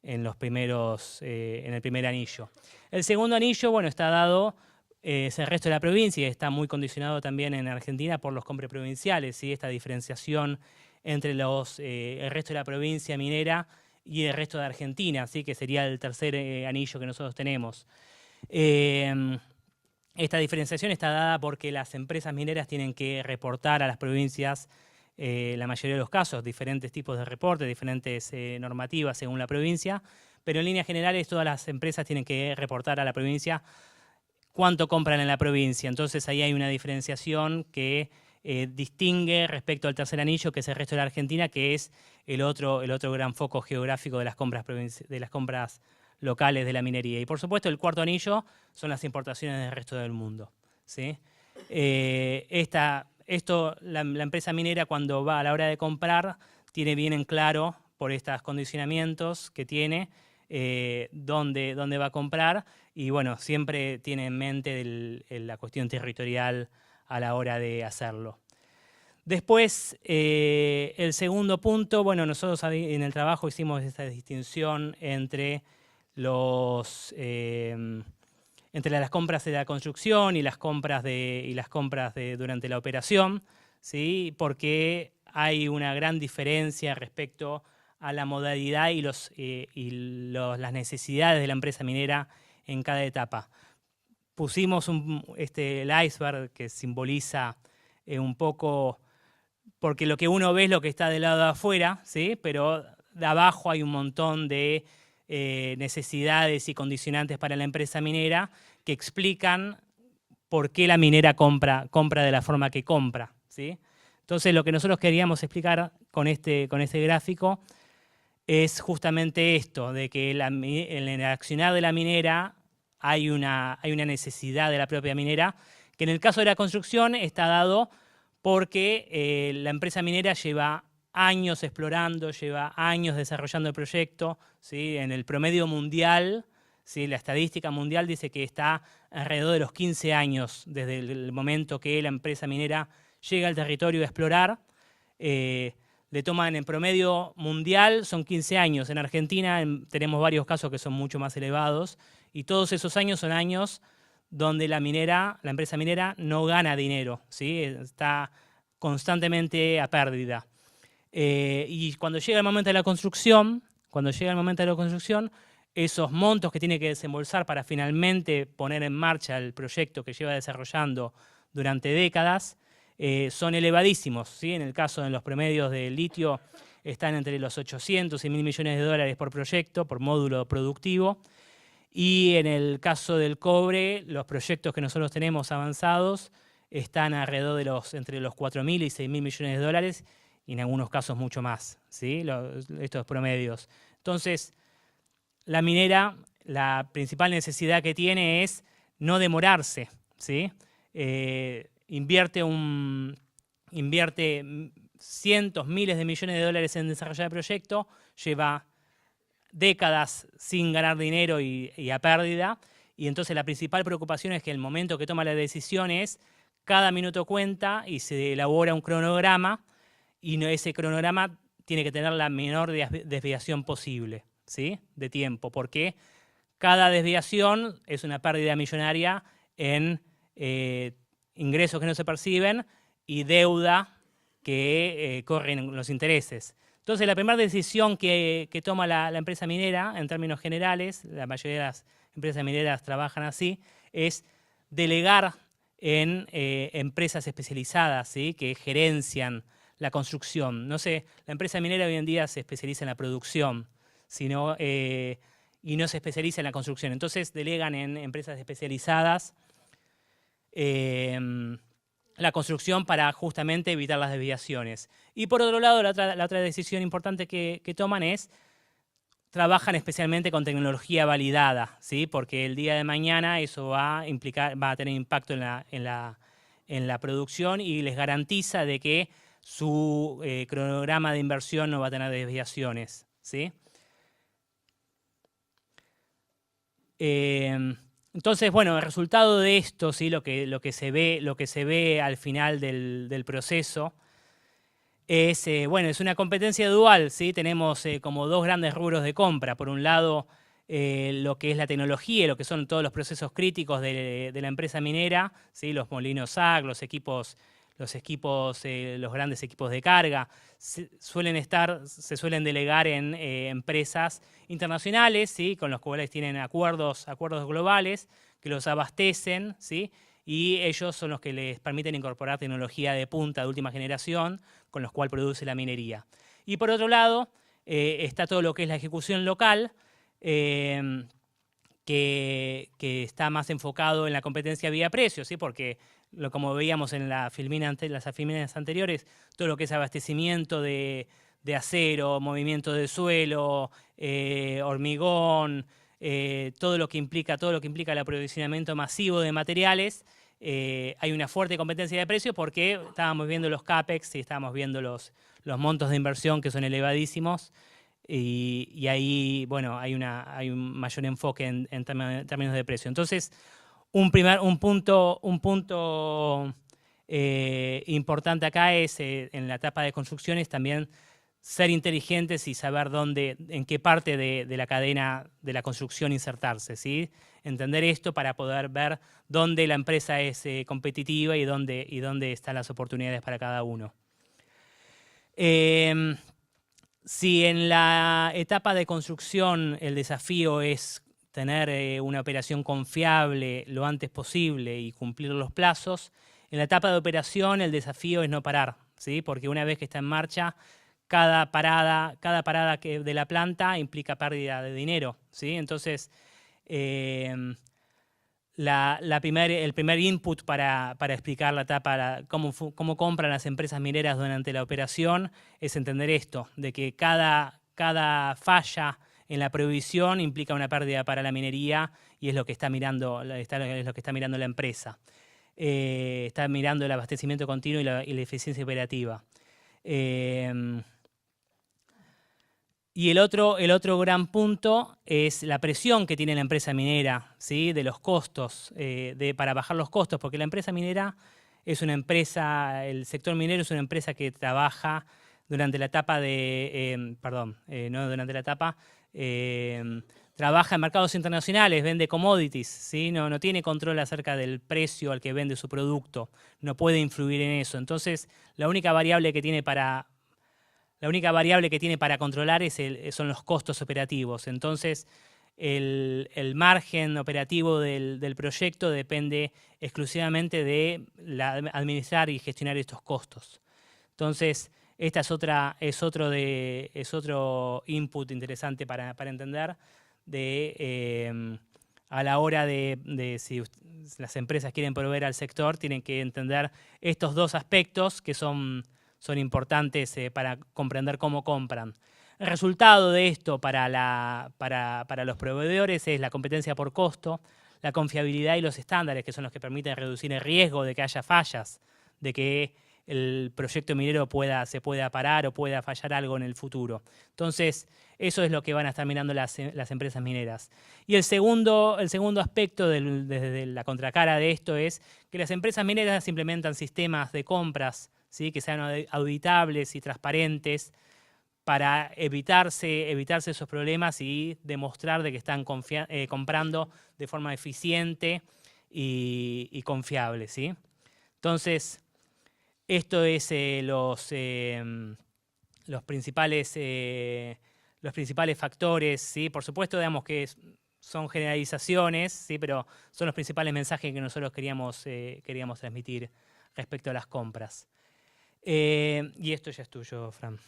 en el primer anillo. El segundo anillo, bueno, está dado, es el resto de la provincia y está muy condicionado también en Argentina por los compres provinciales, ¿sí? Esta diferenciación entre el resto de la provincia minera y el resto de Argentina, ¿sí? Que sería el tercer anillo que nosotros tenemos. Esta diferenciación está dada porque las empresas mineras tienen que reportar a las provincias, la mayoría de los casos, diferentes tipos de reportes, diferentes normativas según la provincia, pero en líneas generales todas las empresas tienen que reportar a la provincia cuánto compran en la provincia. Entonces ahí hay una diferenciación que distingue respecto al tercer anillo, que es el resto de la Argentina, que es el otro gran foco geográfico de las compras locales de la minería. Y por supuesto el cuarto anillo son las importaciones del resto del mundo, ¿sí? La empresa minera, cuando va a la hora de comprar, tiene bien en claro, por estos condicionamientos que tiene, dónde va a comprar, y bueno, siempre tiene en mente la cuestión territorial a la hora de hacerlo. Después, el segundo punto, bueno, nosotros en el trabajo hicimos esta distinción entre entre las compras de la construcción y las compras durante la operación, ¿sí? Porque hay una gran diferencia respecto a la modalidad y las necesidades de la empresa minera en cada etapa. Pusimos el iceberg que simboliza un poco, porque lo que uno ve es lo que está del lado de afuera, ¿sí? Pero de abajo hay un montón de necesidades y condicionantes para la empresa minera que explican por qué la minera compra de la forma que compra, ¿sí? Entonces lo que nosotros queríamos explicar con este gráfico es justamente esto, de que en el accionar de la minera hay una necesidad de la propia minera, que en el caso de la construcción está dado porque la empresa minera lleva años explorando, lleva años desarrollando el proyecto, ¿sí? En el promedio mundial, ¿sí? La estadística mundial dice que está alrededor de los 15 años desde el momento que la empresa minera llega al territorio a explorar. Le toman en promedio mundial, son 15 años. En Argentina tenemos varios casos que son mucho más elevados, y todos esos años son años donde la empresa minera no gana dinero, ¿sí? Está constantemente a pérdida. Y cuando llega el momento de la construcción, esos montos que tiene que desembolsar para finalmente poner en marcha el proyecto que lleva desarrollando durante décadas son elevadísimos, ¿sí? En el caso de los promedios de litio están entre los 800 y 1.000 millones de dólares por proyecto, por módulo productivo. Y en el caso del cobre, los proyectos que nosotros tenemos avanzados están alrededor de entre los 4.000 y 6.000 millones de dólares, y en algunos casos mucho más, ¿sí? Estos promedios. Entonces, la minera, la principal necesidad que tiene es no demorarse, ¿sí? Invierte cientos, miles de millones de dólares en desarrollar el proyecto, lleva décadas sin ganar dinero y a pérdida, y entonces la principal preocupación es que el momento que toma la decisión es cada minuto cuenta y se elabora un cronograma, y ese cronograma tiene que tener la menor desviación posible, ¿sí? De tiempo, porque cada desviación es una pérdida millonaria en ingresos que no se perciben y deuda que corren los intereses. Entonces, la primera decisión que toma la empresa minera, en términos generales, la mayoría de las empresas mineras trabajan así, es delegar en empresas especializadas, ¿sí? Que gerencian la construcción. No sé, la empresa minera hoy en día se especializa en la producción, y no se especializa en la construcción. Entonces delegan en empresas especializadas la construcción para justamente evitar las desviaciones. Y por otro lado, la otra decisión importante que toman es trabajan especialmente con tecnología validada, ¿sí? Porque el día de mañana eso va a tener impacto en la producción, y les garantiza de que su cronograma de inversión no va a tener desviaciones, ¿sí? Entonces, bueno, el resultado de esto, ¿sí? lo que se ve al final del proceso bueno, es una competencia dual, ¿sí? Tenemos como dos grandes rubros de compra. Por un lado, lo que es la tecnología, lo que son todos los procesos críticos de la empresa minera, ¿sí? Los molinos AG, los grandes equipos de carga, se suelen delegar en empresas internacionales, ¿sí? Con los cuales tienen acuerdos globales que los abastecen, ¿sí? Y ellos son los que les permiten incorporar tecnología de punta de última generación con los cuales produce la minería. Y por otro lado, está todo lo que es la ejecución local, que está más enfocado en la competencia vía precio, ¿sí? Porque como veíamos en las filminas anteriores, todo lo que es abastecimiento de acero, movimiento de suelo, hormigón, todo lo que implica el aprovisionamiento masivo de materiales, hay una fuerte competencia de precios porque estábamos viendo los CAPEX y estábamos viendo los montos de inversión que son elevadísimos, y ahí, bueno, hay un mayor enfoque en términos de precio. Entonces, un punto importante acá es, en la etapa de construcción, es también ser inteligentes y saber en qué parte de la cadena de la construcción insertarse, ¿sí? Entender esto para poder ver dónde la empresa es competitiva y dónde están las oportunidades para cada uno. Si en la etapa de construcción el desafío es tener una operación confiable lo antes posible y cumplir los plazos, en la etapa de operación el desafío es no parar, ¿sí? Porque una vez que está en marcha, cada parada de la planta implica pérdida de dinero, ¿sí? Entonces, el primer input para explicar la etapa, cómo compran las empresas mineras durante la operación, es entender esto, de que cada falla en la provisión implica una pérdida para la minería, y es lo que está mirando la empresa. Está mirando el abastecimiento continuo y la eficiencia operativa. Y el otro gran punto es la presión que tiene la empresa minera, ¿sí? De los costos, para bajar los costos, porque la empresa minera es una empresa, el sector minero es una empresa que trabaja durante la etapa trabaja en mercados internacionales, vende commodities, ¿sí? No tiene control acerca del precio al que vende su producto, no puede influir en eso. Entonces, la única variable que tiene para controlar son los costos operativos. Entonces, el margen operativo del proyecto depende exclusivamente de administrar y gestionar estos costos. Entonces, esta es otro input interesante para entender a la hora de si las empresas quieren proveer al sector, tienen que entender estos dos aspectos que son importantes para comprender cómo compran. El resultado de esto para los proveedores es la competencia por costo, la confiabilidad y los estándares, que son los que permiten reducir el riesgo de que haya fallas, de que el proyecto minero se pueda parar o pueda fallar algo en el futuro. Entonces, eso es lo que van a estar mirando las empresas mineras. Y el segundo aspecto desde la contracara de esto es que las empresas mineras implementan sistemas de compras, ¿sí? Que sean auditables y transparentes para evitarse esos problemas y demostrar de que están comprando de forma eficiente y confiable, ¿sí? Entonces, esto es los principales factores, ¿sí? Por supuesto, digamos que son generalizaciones, ¿sí? Pero son los principales mensajes que nosotros queríamos transmitir respecto a las compras. Y esto ya es tuyo, Fran.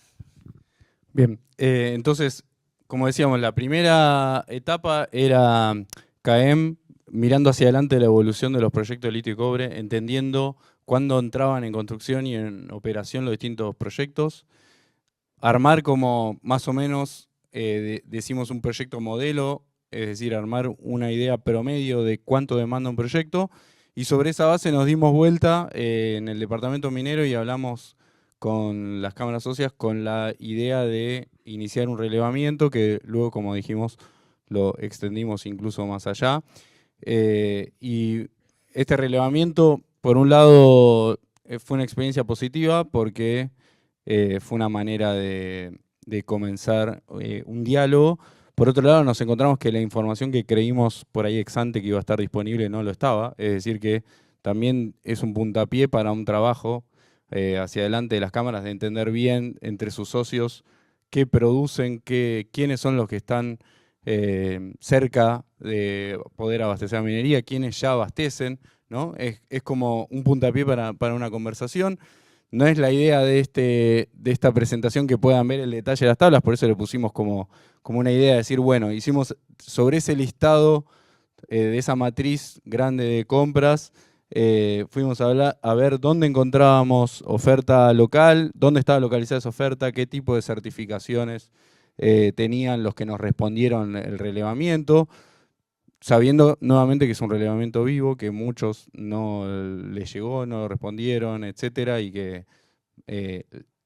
Bien, entonces, como decíamos, la primera etapa era CAEM mirando hacia adelante la evolución de los proyectos de litio y cobre, entendiendo cuándo entraban en construcción y en operación los distintos proyectos. Armar como más o menos, decimos un proyecto modelo, es decir, armar una idea promedio de cuánto demanda un proyecto, y sobre esa base nos dimos vuelta en el departamento minero y hablamos con las cámaras socias con la idea de iniciar un relevamiento que luego, como dijimos, lo extendimos incluso más allá. Y este relevamiento, por un lado, fue una experiencia positiva porque fue una manera de comenzar un diálogo. Por otro lado, nos encontramos que la información que creímos por ahí ex ante que iba a estar disponible no lo estaba, es decir que también es un puntapié para un trabajo hacia adelante de las cámaras, de entender bien entre sus socios qué producen, quiénes son los que están cerca de poder abastecer la minería, quiénes ya abastecen, ¿no? Es como un puntapié para una conversación. No es la idea de esta presentación que puedan ver el detalle de las tablas, por eso le pusimos como una idea de decir, bueno, hicimos sobre ese listado de esa matriz grande de compras, fuimos a ver dónde encontrábamos oferta local, dónde estaba localizada esa oferta, qué tipo de certificaciones tenían los que nos respondieron el relevamiento, sabiendo nuevamente que es un relevamiento vivo, que muchos no les llegó, no lo respondieron, etcétera, y que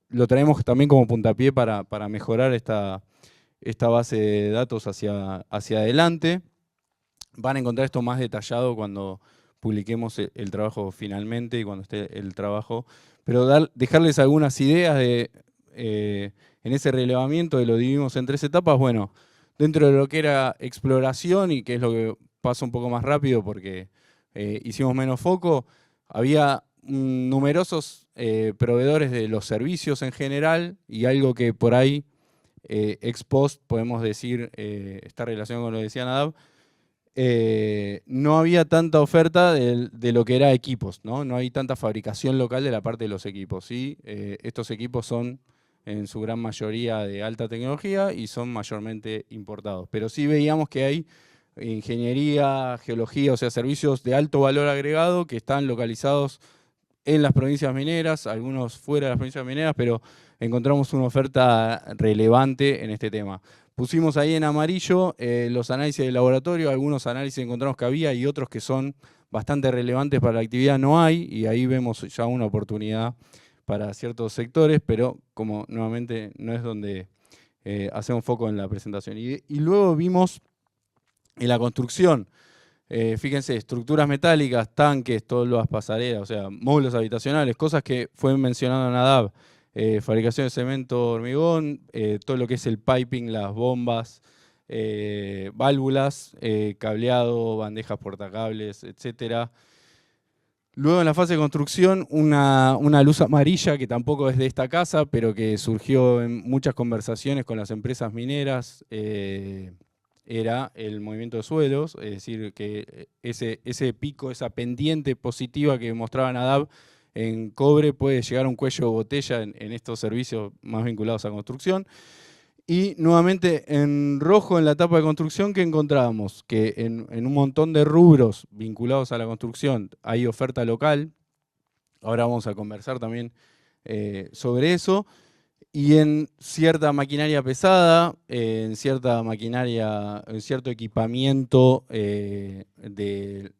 lo traemos también como puntapié para mejorar esta base de datos hacia adelante. Van a encontrar esto más detallado cuando publiquemos el trabajo finalmente y cuando esté el trabajo, pero dejarles algunas ideas en ese relevamiento, lo dividimos en 3 etapas. Bueno, dentro de lo que era exploración, y que es lo que pasa un poco más rápido porque hicimos menos foco, había numerosos proveedores de los servicios en general, y algo que por ahí ex post podemos decir, está relacionado con lo que decía Nadab, no había tanta oferta de lo que era equipos, ¿no? No hay tanta fabricación local de la parte de los equipos, ¿sí? Estos equipos son en su gran mayoría de alta tecnología y son mayormente importados. Pero sí veíamos que hay ingeniería, geología, o sea, servicios de alto valor agregado que están localizados en las provincias mineras, algunos fuera de las provincias mineras, pero encontramos una oferta relevante en este tema. Pusimos ahí en amarillo los análisis de laboratorio, algunos análisis encontramos que había y otros que son bastante relevantes para la actividad no hay, y ahí vemos ya una oportunidad para ciertos sectores, pero como nuevamente no es donde hacemos foco en la presentación. Y luego vimos en la construcción, fíjense, estructuras metálicas, tanques, todas las pasarelas, o sea, módulos habitacionales, cosas que fue mencionando Nadab, fabricación de cemento, hormigón, todo lo que es el piping, las bombas, válvulas, cableado, bandejas portacables, etcétera. Luego en la fase de construcción, una luz amarilla que tampoco es de esta casa, pero que surgió en muchas conversaciones con las empresas mineras, era el movimiento de suelos, es decir, que ese pico, esa pendiente positiva que mostraba Nadab en cobre puede llegar a un cuello de botella en estos servicios más vinculados a construcción. Y nuevamente en rojo en la etapa de construcción, ¿qué encontrábamos? Que en un montón de rubros vinculados a la construcción hay oferta local. Ahora vamos a conversar también sobre eso. Y en cierta maquinaria pesada, en cierta maquinaria, en cierto equipamiento de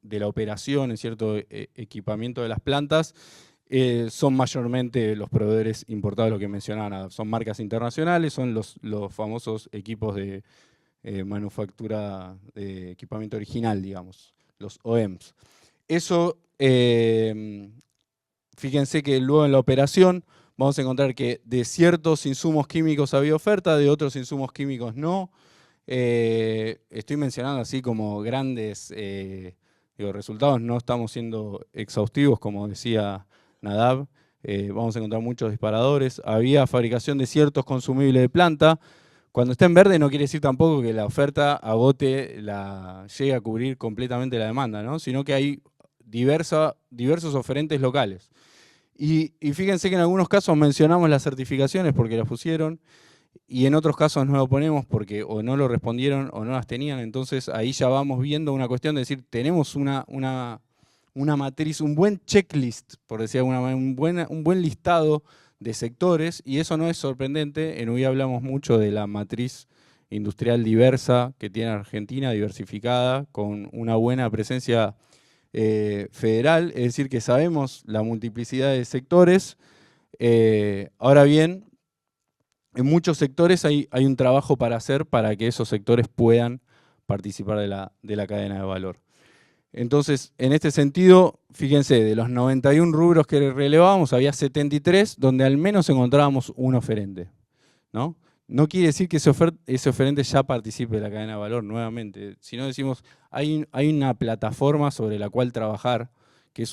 la operación, en cierto equipamiento de las plantas, son mayormente los proveedores importados, lo que mencionaban, son marcas internacionales, son los famosos equipos de manufactura de equipamiento original, digamos, los OEMs. Eso, fíjense que luego en la operación vamos a encontrar que de ciertos insumos químicos había oferta, de otros insumos químicos no. Estoy mencionando así como grandes resultados, no estamos siendo exhaustivos, como decía Nadab. Vamos a encontrar muchos disparadores. Había fabricación de ciertos consumibles de planta. Cuando está en verde no quiere decir tampoco que la oferta agote, llegue a cubrir completamente la demanda, ¿no? Sino que hay diversos oferentes locales. Y fíjense que en algunos casos mencionamos las certificaciones porque las pusieron, y en otros casos no lo ponemos porque o no lo respondieron o no las tenían. Entonces ahí ya vamos viendo una cuestión de decir, tenemos una matriz, un buen checklist, por decir alguna manera, un buen listado de sectores, y eso no es sorprendente. En UI hablamos mucho de la matriz industrial diversa que tiene Argentina, diversificada, con una buena presencia federal, es decir, que sabemos la multiplicidad de sectores. Ahora bien, en muchos sectores hay un trabajo para hacer para que esos sectores puedan participar de la cadena de valor. Entonces, en este sentido, fíjense, de los 91 rubros que relevábamos, había 73 donde al menos encontrábamos un oferente, ¿no? No quiere decir que ese oferente ya participe de la cadena de valor nuevamente, sino decimos, hay una plataforma sobre la cual trabajar, que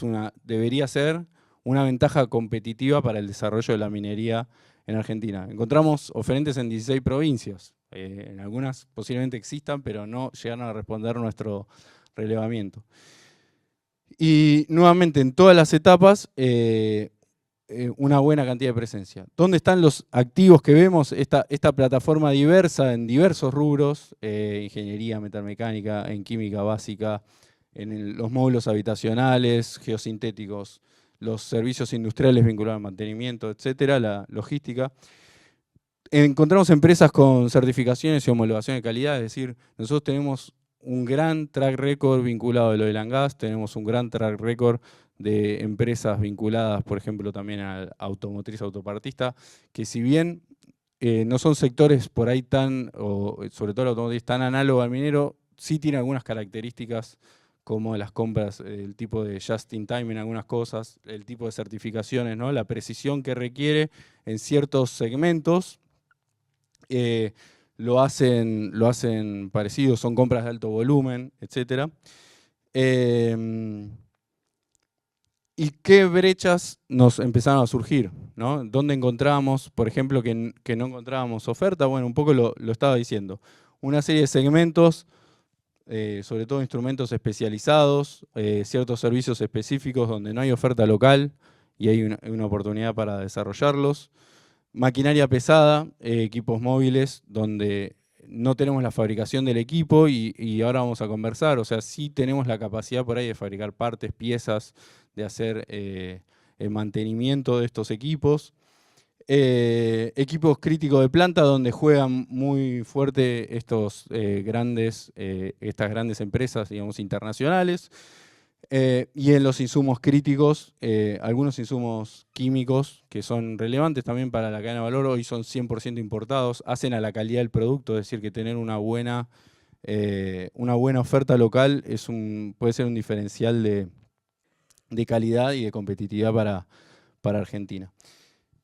debería ser una ventaja competitiva para el desarrollo de la minería en Argentina. Encontramos oferentes en 16 provincias, en algunas posiblemente existan, pero no llegaron a responder nuestro relevamiento. Y nuevamente, en todas las etapas, una buena cantidad de presencia. ¿Dónde están los activos que vemos? Esta plataforma diversa en diversos rubros, ingeniería, metalmecánica, en química básica, en los módulos habitacionales, geosintéticos, los servicios industriales vinculados al mantenimiento, etcétera, la logística. Encontramos empresas con certificaciones y homologación de calidad, es decir, nosotros tenemos un gran track record vinculado al oil and gas, tenemos un gran track record de empresas vinculadas, por ejemplo, también a automotriz, autopartista, que si bien no son sectores por ahí sobre todo la automotriz, tan análogo al minero, sí tiene algunas características como las compras, el tipo de just in time en algunas cosas, el tipo de certificaciones, ¿no? La precisión que requiere en ciertos segmentos, lo hacen parecido, son compras de alto volumen, etc. ¿Y qué brechas nos empezaron a surgir, ¿no? ¿Dónde encontrábamos, por ejemplo, que no encontrábamos oferta? Bueno, un poco lo estaba diciendo. Una serie de segmentos, sobre todo instrumentos especializados, ciertos servicios específicos donde no hay oferta local y hay una oportunidad para desarrollarlos. Maquinaria pesada, equipos móviles donde no tenemos la fabricación del equipo y ahora vamos a conversar, o sea, sí tenemos la capacidad por ahí de fabricar partes, piezas, de hacer el mantenimiento de estos equipos. Equipos críticos de planta donde juegan muy fuerte estas grandes empresas, digamos, internacionales. Y en los insumos críticos, algunos insumos químicos que son relevantes también para la cadena de valor, hoy son 100% importados, hacen a la calidad del producto, es decir, que tener una buena oferta local puede ser un diferencial de calidad y de competitividad para Argentina.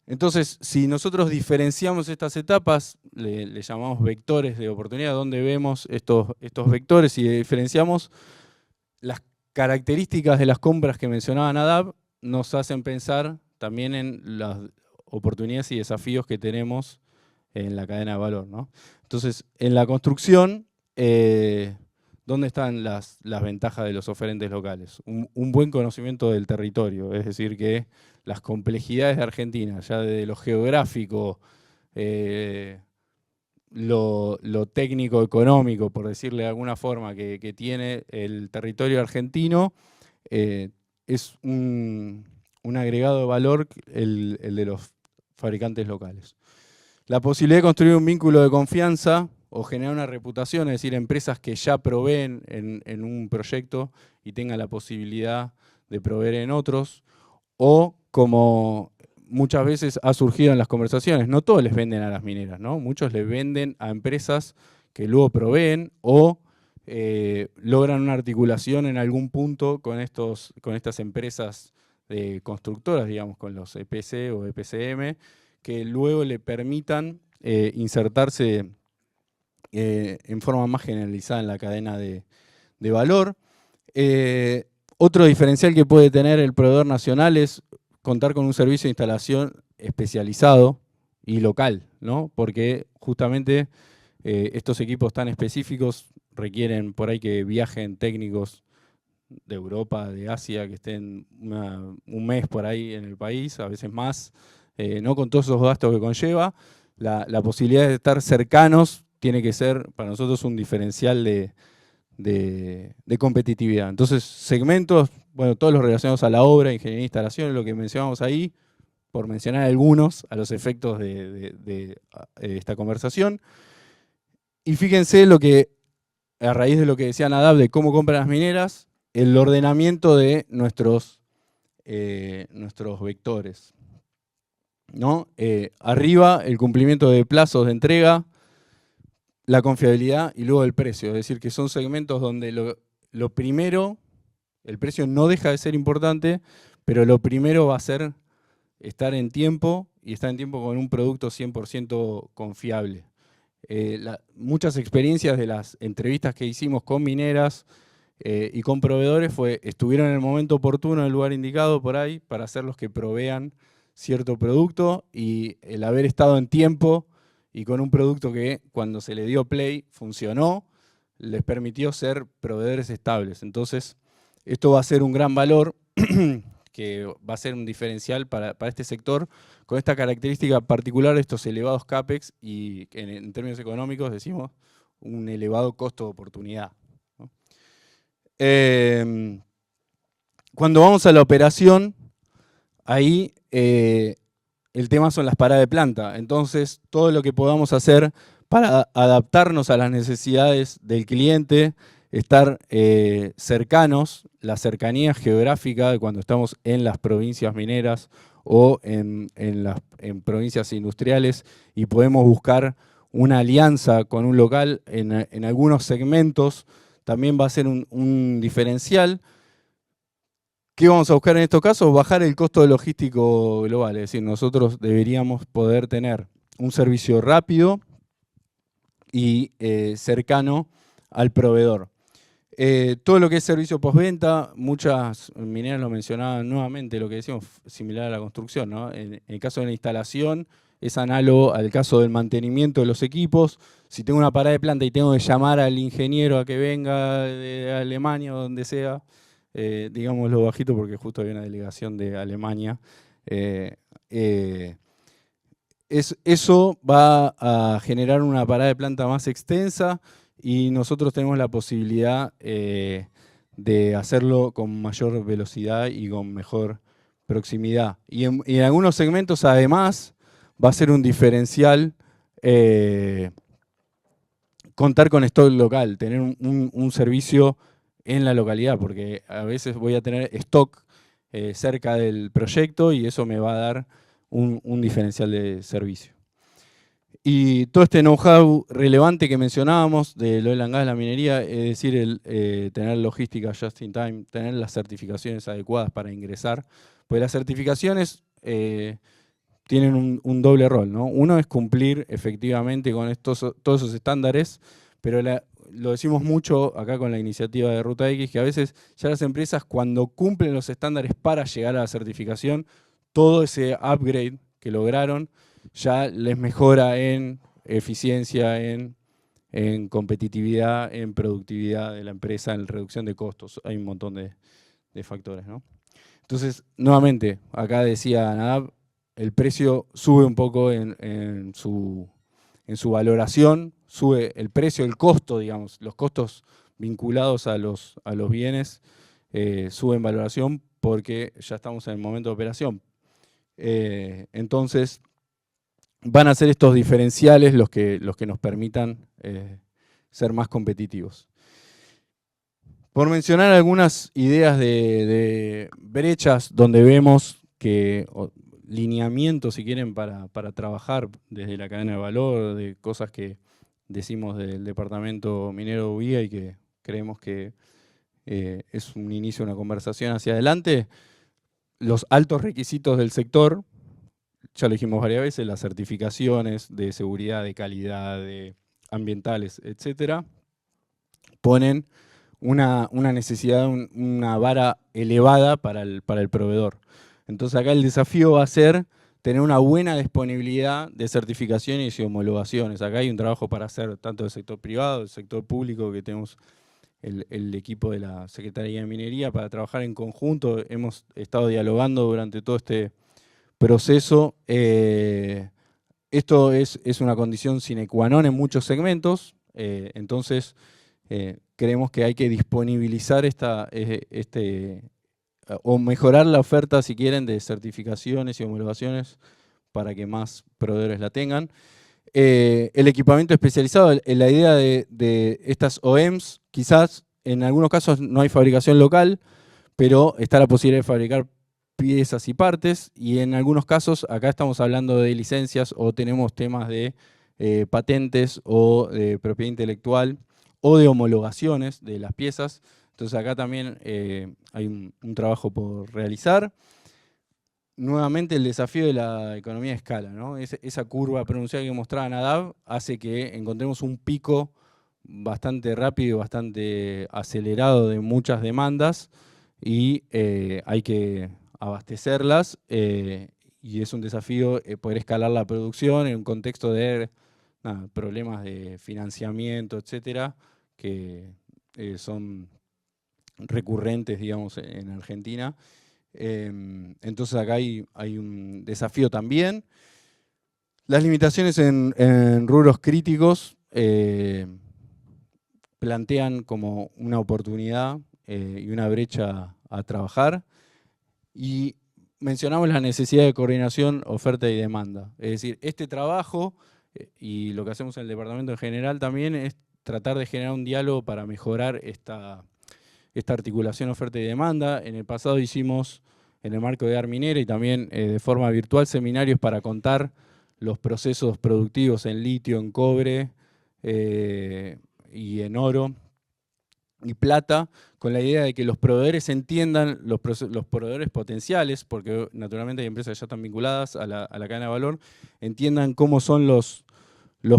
Entonces, si nosotros diferenciamos estas etapas, le llamamos vectores de oportunidad, donde vemos estos vectores y diferenciamos las características de las compras que mencionaba Nadab, nos hacen pensar también en las oportunidades y desafíos que tenemos en la cadena de valor, ¿no? Entonces, en la construcción, ¿dónde están las ventajas de los oferentes locales? Un buen conocimiento del territorio, es decir, que las complejidades de Argentina, ya desde lo geográfico, lo técnico-económico, por decirle de alguna forma, que tiene el territorio argentino, es un agregado de valor el de los fabricantes locales. La posibilidad de construir un vínculo de confianza o generar una reputación, es decir, empresas que ya proveen en un proyecto y tengan la posibilidad de proveer en otros, o como muchas veces ha surgido en las conversaciones, no todos les venden a las mineras, ¿no? Muchos les venden a empresas que luego proveen o logran una articulación en algún punto con estas empresas constructoras, digamos, con los EPC o EPCM, que luego le permitan insertarse en forma más generalizada en la cadena de valor. Otro diferencial que puede tener el proveedor nacional es contar con un servicio de instalación especializado y local, ¿no? Porque justamente estos equipos tan específicos requieren por ahí que viajen técnicos de Europa, de Asia, que estén un mes por ahí en el país, a veces más, no con todos esos gastos que conlleva. La posibilidad de estar cercanos tiene que ser para nosotros un diferencial de competitividad. Entonces, segmentos, bueno, todos los relacionados a la obra, ingeniería e instalación, lo que mencionamos ahí, por mencionar algunos a los efectos de esta conversación. Y fíjense a raíz de lo que decía Nadab de cómo compran las mineras, el ordenamiento de nuestros vectores, ¿no? Arriba, el cumplimiento de plazos de entrega, la confiabilidad y luego el precio. Es decir, que son segmentos donde lo primero El precio no deja de ser importante, pero lo primero va a ser estar en tiempo y estar en tiempo con un producto 100% confiable. Muchas experiencias de las entrevistas que hicimos con mineras y con proveedores estuvieron en el momento oportuno, en el lugar indicado por ahí, para ser los que provean cierto producto, y el haber estado en tiempo y con un producto que cuando se le dio play funcionó, les permitió ser proveedores estables. Entonces, esto va a ser un gran valor que va a ser un diferencial para este sector, con esta característica particular de estos elevados CAPEX y en términos económicos decimos un elevado costo de oportunidad, ¿no? Cuando vamos a la operación, ahí el tema son las paradas de planta. Entonces, todo lo que podamos hacer para adaptarnos a las necesidades del cliente, estar cercanos, la cercanía geográfica de cuando estamos en las provincias mineras o en provincias industriales y podemos buscar una alianza con un local en algunos segmentos, también va a ser un diferencial. ¿Qué vamos a buscar en estos casos? Bajar el costo logístico global, es decir, nosotros deberíamos poder tener un servicio rápido y cercano al proveedor. Todo lo que es servicio postventa, muchas mineras lo mencionaban nuevamente, lo que decimos similar a la construcción, ¿no? En el caso de la instalación es análogo al caso del mantenimiento de los equipos. Si tengo una parada de planta y tengo que llamar al ingeniero a que venga de Alemania o donde sea, digámoslo bajito porque justo hay una delegación de Alemania, eso va a generar una parada de planta más extensa y nosotros tenemos la posibilidad de hacerlo con mayor velocidad y con mejor proximidad. Y en algunos segmentos además va a ser un diferencial contar con stock local, tener un servicio en la localidad, porque a veces voy a tener stock cerca del proyecto y eso me va a dar un diferencial de servicio. Y todo este know-how relevante que mencionábamos del oil and gas, la minería, es decir, tener logística just in time, tener las certificaciones adecuadas para ingresar, pues las certificaciones tienen un doble rol, ¿no? Uno es cumplir efectivamente con todos esos estándares, pero lo decimos mucho acá con la iniciativa de Ruta X, que a veces ya las empresas cuando cumplen los estándares para llegar a la certificación, todo ese upgrade que lograron ya les mejora en eficiencia, en competitividad, en productividad de la empresa, en reducción de costos. Hay un montón de factores, ¿no? Entonces, nuevamente, acá decía Nadab, el precio sube un poco en su valoración, sube el precio, el costo, digamos, los costos vinculados a los bienes suben en valoración porque ya estamos en el momento de operación. Entonces, van a ser estos diferenciales los que nos permitan ser más competitivos. Por mencionar algunas ideas de brechas donde vemos que lineamientos, si quieren, para trabajar desde la cadena de valor, de cosas que decimos del departamento minero UIA y que creemos que es un inicio de una conversación hacia adelante. Los altos requisitos del sector, ya lo dijimos varias veces, las certificaciones de seguridad, de calidad, de ambientales, etcétera, ponen una necesidad, una vara elevada para el proveedor. Entonces acá el desafío va a ser tener una buena disponibilidad de certificaciones y homologaciones. Acá hay un trabajo para hacer tanto del sector privado, del sector público, que tenemos el equipo de la Secretaría de Minería para trabajar en conjunto. Hemos estado dialogando durante todo este proceso. Esto es una condición sine qua non en muchos segmentos, entonces creemos que hay que disponibilizar o mejorar la oferta, si quieren, de certificaciones y homologaciones para que más proveedores la tengan. El equipamiento especializado, la idea de estas OEMs, quizás en algunos casos no hay fabricación local, pero está la posibilidad de fabricar piezas y partes, y en algunos casos, acá estamos hablando de licencias o tenemos temas de patentes o de propiedad intelectual o de homologaciones de las piezas. Entonces acá también hay un trabajo por realizar. Nuevamente el desafío de la economía de escala, ¿no? Esa curva pronunciada que mostraba Nadav hace que encontremos un pico bastante rápido y bastante acelerado de muchas demandas y hay que abastecerlas y es un desafío poder escalar la producción en un contexto de problemas de financiamiento, etcétera, que son recurrentes, digamos, en Argentina. Entonces acá hay un desafío también. Las limitaciones en rubros críticos plantean como una oportunidad y una brecha a trabajar. Y mencionamos la necesidad de coordinación, oferta y demanda. Es decir, este trabajo y lo que hacemos en el departamento en general también es tratar de generar un diálogo para mejorar esta articulación oferta y demanda. En el pasado hicimos, en el marco de Arminera y también de forma virtual, seminarios para contar los procesos productivos en litio, en cobre y en oro y plata, con la idea de que los proveedores entiendan, los proveedores potenciales, porque naturalmente hay empresas que ya están vinculadas a la cadena de valor, entiendan cómo son los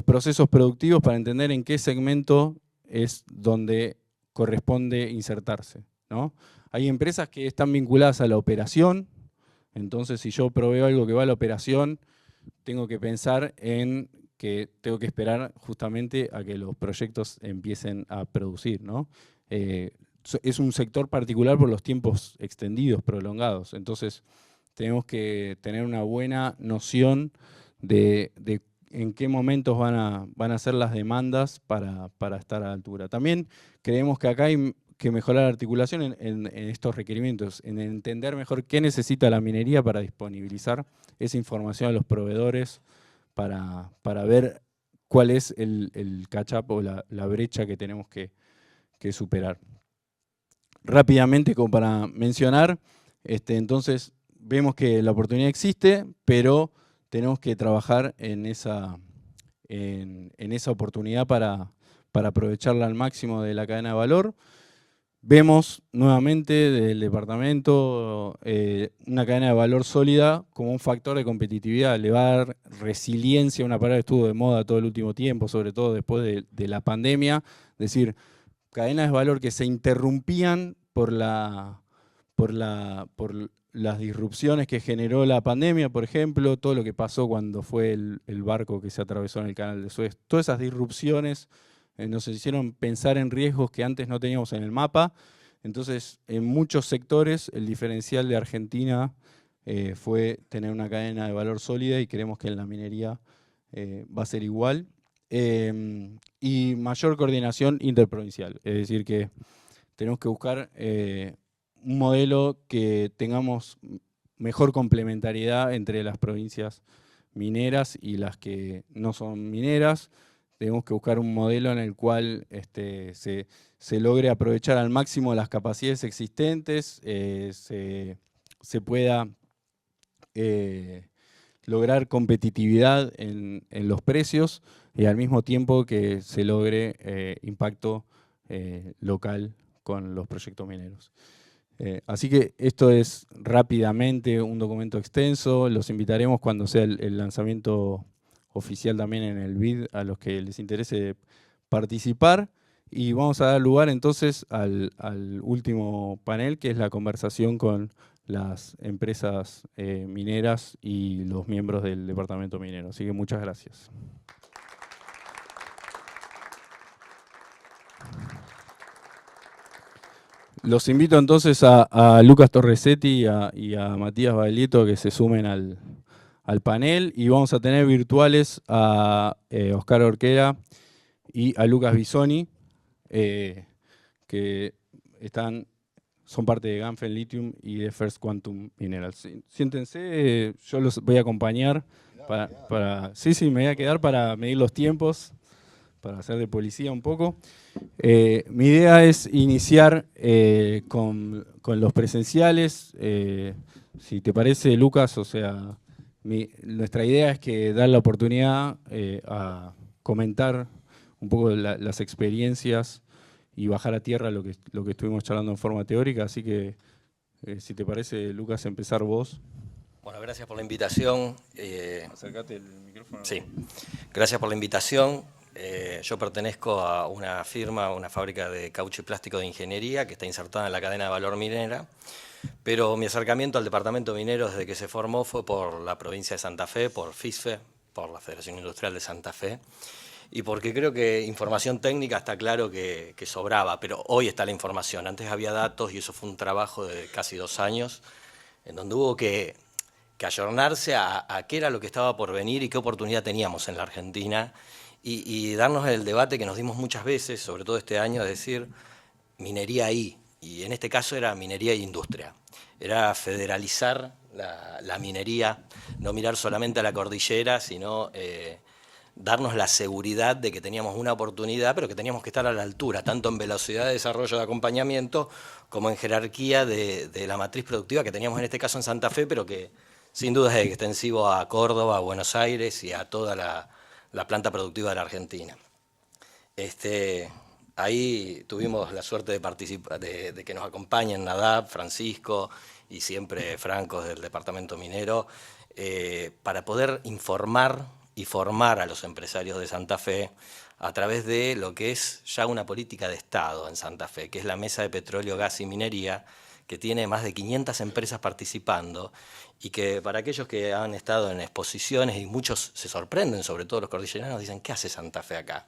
procesos productivos para entender en qué segmento es donde corresponde insertarse, ¿no? Hay empresas que están vinculadas a la operación, entonces si yo proveo algo que va a la operación, tengo que pensar en que tengo que esperar justamente a que los proyectos empiecen a producir, ¿no? Es un sector particular por los tiempos extendidos, prolongados, entonces tenemos que tener una buena noción de en qué momentos van a ser las demandas para estar a la altura. También creemos que acá hay que mejorar la articulación en estos requerimientos, en entender mejor qué necesita la minería para disponibilizar esa información a los proveedores, para ver cuál es el catch-up o la brecha que tenemos que superar. Rápidamente, como para mencionar, entonces vemos que la oportunidad existe, pero tenemos que trabajar en esa oportunidad para aprovecharla al máximo de la cadena de valor. Vemos nuevamente del departamento una cadena de valor sólida como un factor de competitividad. Le va a dar resiliencia, una palabra que estuvo de moda todo el último tiempo, sobre todo después de la pandemia. Es decir, cadenas de valor que se interrumpían por las disrupciones que generó la pandemia, por ejemplo, todo lo que pasó cuando fue el barco que se atravesó en el canal de Suez. Todas esas disrupciones nos hicieron pensar en riesgos que antes no teníamos en el mapa. Entonces, en muchos sectores, el diferencial de Argentina fue tener una cadena de valor sólida y creemos que en la minería va a ser igual. Y mayor coordinación interprovincial, es decir que tenemos que buscar un modelo que tengamos mejor complementariedad entre las provincias mineras y las que no son mineras. Tenemos que buscar un modelo en el cual se logre aprovechar al máximo las capacidades existentes, se pueda lograr competitividad en los precios y al mismo tiempo que se logre impacto local con los proyectos mineros. Así que esto es rápidamente un documento extenso, los invitaremos cuando sea el lanzamiento oficial también en el BID a los que les interese participar y vamos a dar lugar entonces al último panel, que es la conversación con las empresas mineras y los miembros del departamento minero. Así que muchas gracias. Los invito entonces a Lucas Torresetti y a Matías Baglietto que se sumen al panel y vamos a tener virtuales a Oscar Orquera y a Lucas Bisoni, que son parte de Ganfeng Lithium y de First Quantum Minerals. Siéntense, yo los voy a acompañar. Sí, me voy a quedar para medir los tiempos, para hacer de policía un poco. Mi idea es iniciar con los presenciales. Si te parece, Lucas, o sea, nuestra idea es que dar la oportunidad a comentar un poco las experiencias y bajar a tierra lo que estuvimos charlando en forma teórica. Así que, si te parece, Lucas, empezar vos. Bueno, gracias por la invitación. Acércate el micrófono. Sí, gracias por la invitación. Yo pertenezco a una firma, una fábrica de caucho y plástico de ingeniería que está insertada en la cadena de valor minera, pero mi acercamiento al departamento minero desde que se formó fue por la provincia de Santa Fe, por FISFE, por la Federación Industrial de Santa Fe, y porque creo que información técnica está claro que sobraba, pero hoy está la información. Antes había datos y eso fue un trabajo de casi 2 años, en donde hubo que ayornarse a qué era lo que estaba por venir y qué oportunidad teníamos en la Argentina y darnos el debate que nos dimos muchas veces, sobre todo este año, de decir minería ahí, y en este caso era minería e industria. Era federalizar la minería, no mirar solamente a la cordillera, sino darnos la seguridad de que teníamos una oportunidad, pero que teníamos que estar a la altura, tanto en velocidad de desarrollo de acompañamiento como en jerarquía de la matriz productiva que teníamos en este caso en Santa Fe, pero que sin duda es extensivo a Córdoba, a Buenos Aires y a toda la planta productiva de la Argentina. Ahí tuvimos la suerte de participar, de que nos acompañen Nadab, Francisco y siempre Franco del Departamento Minero, para poder informar y formar a los empresarios de Santa Fe a través de lo que es ya una política de Estado en Santa Fe, que es la Mesa de Petróleo, Gas y Minería, que tiene más de 500 empresas participando y que para aquellos que han estado en exposiciones, y muchos se sorprenden, sobre todo los cordilleranos, dicen, ¿qué hace Santa Fe acá?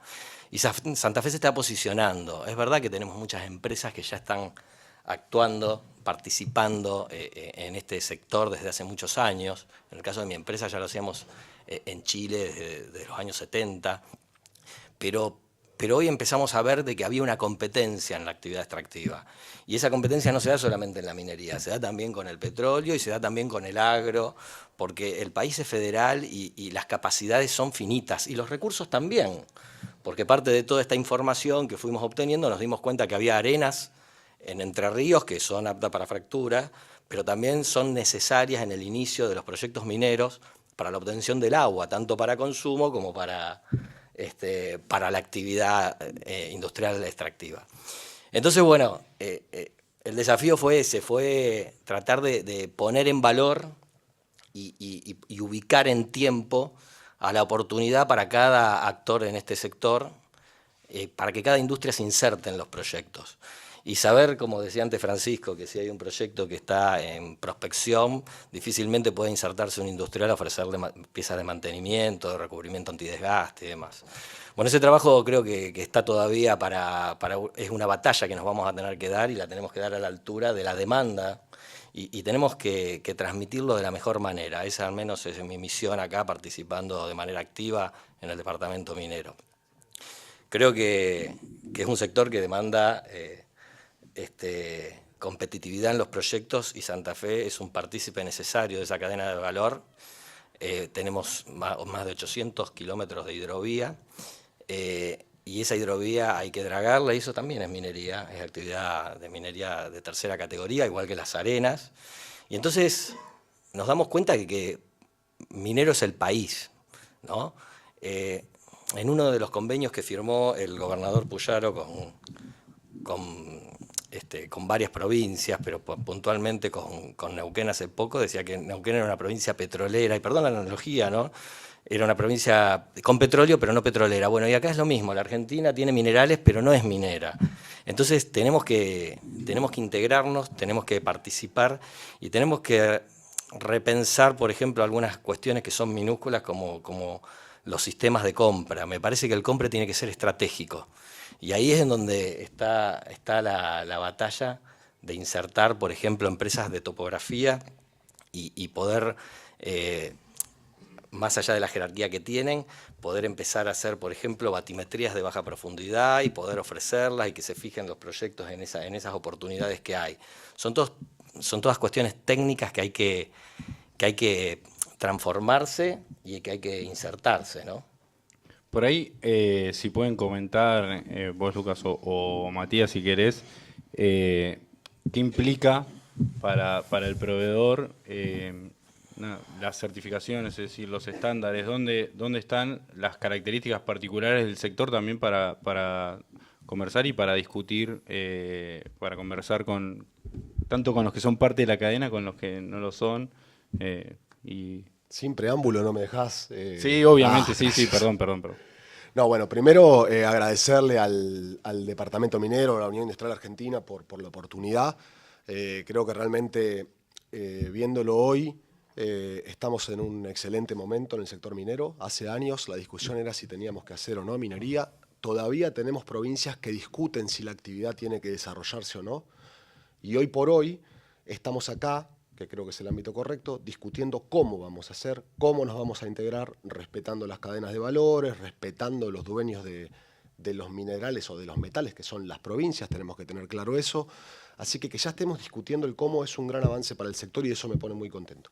Y Santa Fe se está posicionando. Es verdad que tenemos muchas empresas que ya están actuando, participando en este sector desde hace muchos años. En el caso de mi empresa ya lo hacíamos en Chile desde los años 70, pero hoy empezamos a ver de que había una competencia en la actividad extractiva. Y esa competencia no se da solamente en la minería, se da también con el petróleo y se da también con el agro, porque el país es federal y las capacidades son finitas, y los recursos también, porque parte de toda esta información que fuimos obteniendo nos dimos cuenta que había arenas en Entre Ríos que son aptas para fractura, pero también son necesarias en el inicio de los proyectos mineros para la obtención del agua, tanto para consumo como para la actividad industrial extractiva. Entonces, bueno, el desafío fue ese, fue tratar de poner en valor y ubicar en tiempo a la oportunidad para cada actor en este sector, para que cada industria se inserte en los proyectos. Y saber, como decía antes Francisco, que si hay un proyecto que está en prospección, difícilmente puede insertarse un industrial a ofrecerle piezas de mantenimiento, de recubrimiento antidesgaste y demás. Bueno, ese trabajo creo que está todavía es una batalla que nos vamos a tener que dar y la tenemos que dar a la altura de la demanda y tenemos que transmitirlo de la mejor manera. Esa al menos es mi misión acá, participando de manera activa en el departamento minero. Creo que es un sector que demanda competitividad en los proyectos y Santa Fe es un partícipe necesario de esa cadena de valor. Tenemos más de 800 kilómetros de hidrovía y esa hidrovía hay que dragarla y eso también es minería, es actividad de minería de tercera categoría, igual que las arenas. Y entonces nos damos cuenta de que minero es el país, ¿no? En uno de los convenios que firmó el gobernador Puyaro con varias provincias, pero puntualmente con Neuquén hace poco, decía que Neuquén era una provincia petrolera, y perdón la analogía, ¿no? Era una provincia con petróleo, pero no petrolera. Bueno, y acá es lo mismo, la Argentina tiene minerales, pero no es minera. Entonces tenemos que integrarnos, tenemos que participar y tenemos que repensar, por ejemplo, algunas cuestiones que son minúsculas como los sistemas de compra. Me parece que el compra tiene que ser estratégico. Y ahí es en donde está la batalla de insertar, por ejemplo, empresas de topografía y poder, más allá de la jerarquía que tienen, poder empezar a hacer, por ejemplo, batimetrías de baja profundidad y poder ofrecerlas y que se fijen los proyectos en esas oportunidades que hay. Son todas cuestiones técnicas que hay que transformarse y que hay que insertarse, ¿no? Por ahí, si pueden comentar, vos Lucas o Matías si querés, ¿qué implica para el proveedor las certificaciones, es decir, los estándares? ¿Dónde están las características particulares del sector también para conversar y para discutir, para conversar tanto con los que son parte de la cadena, con los que no lo son. Y... Sin preámbulo, ¿no me dejás? Sí, obviamente, sí, perdón. No, bueno, primero agradecerle al Departamento Minero, a la Unión Industrial Argentina por la oportunidad. Creo que realmente, viéndolo hoy, estamos en un excelente momento en el sector minero. Hace años la discusión era si teníamos que hacer o no minería. Todavía tenemos provincias que discuten si la actividad tiene que desarrollarse o no. Y hoy por hoy estamos acá, que creo que es el ámbito correcto, discutiendo cómo vamos a hacer, cómo nos vamos a integrar, respetando las cadenas de valores, respetando los dueños de los minerales o de los metales, que son las provincias, tenemos que tener claro eso. Así que ya estemos discutiendo el cómo es un gran avance para el sector y eso me pone muy contento.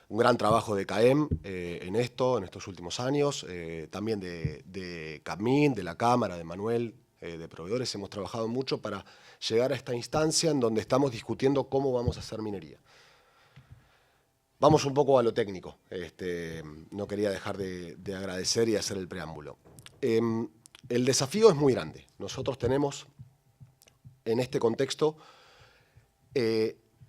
Un gran trabajo de CAEM en estos últimos años, también de CAPMIN, de la Cámara, de Manuel, de proveedores. Hemos trabajado mucho para llegar a esta instancia en donde estamos discutiendo cómo vamos a hacer minería. Vamos un poco a lo técnico. No quería dejar de agradecer y hacer el preámbulo. El desafío es muy grande. Nosotros tenemos, en este contexto,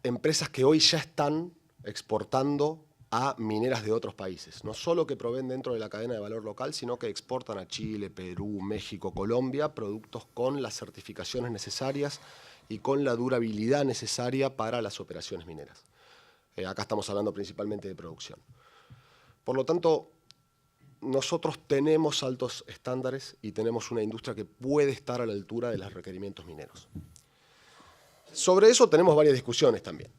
empresas que hoy ya están exportando a mineras de otros países. No solo que proveen dentro de la cadena de valor local, sino que exportan a Chile, Perú, México, Colombia, productos con las certificaciones necesarias y con la durabilidad necesaria para las operaciones mineras. Acá estamos hablando principalmente de producción. Por lo tanto, nosotros tenemos altos estándares y tenemos una industria que puede estar a la altura de los requerimientos mineros. Sobre eso tenemos varias discusiones también.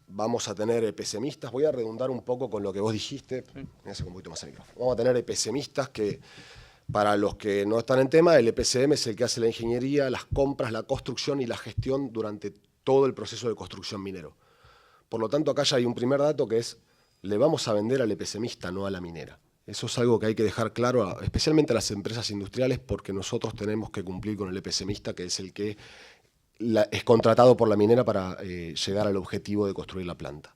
Vamos a tener pesimistas, voy a redundar un poco con lo que vos dijiste, me hace un poquito más el micrófono. Vamos a tener pesimistas que, para los que no están en tema, el EPCM es el que hace la ingeniería, las compras, la construcción y la gestión durante todo el proceso de construcción minero. Por lo tanto, acá ya hay un primer dato que es, le vamos a vender al EPCMista, no a la minera. Eso es algo que hay que dejar claro, especialmente a las empresas industriales, porque nosotros tenemos que cumplir con el EPCMista, que es el que es contratado por la minera para llegar al objetivo de construir la planta.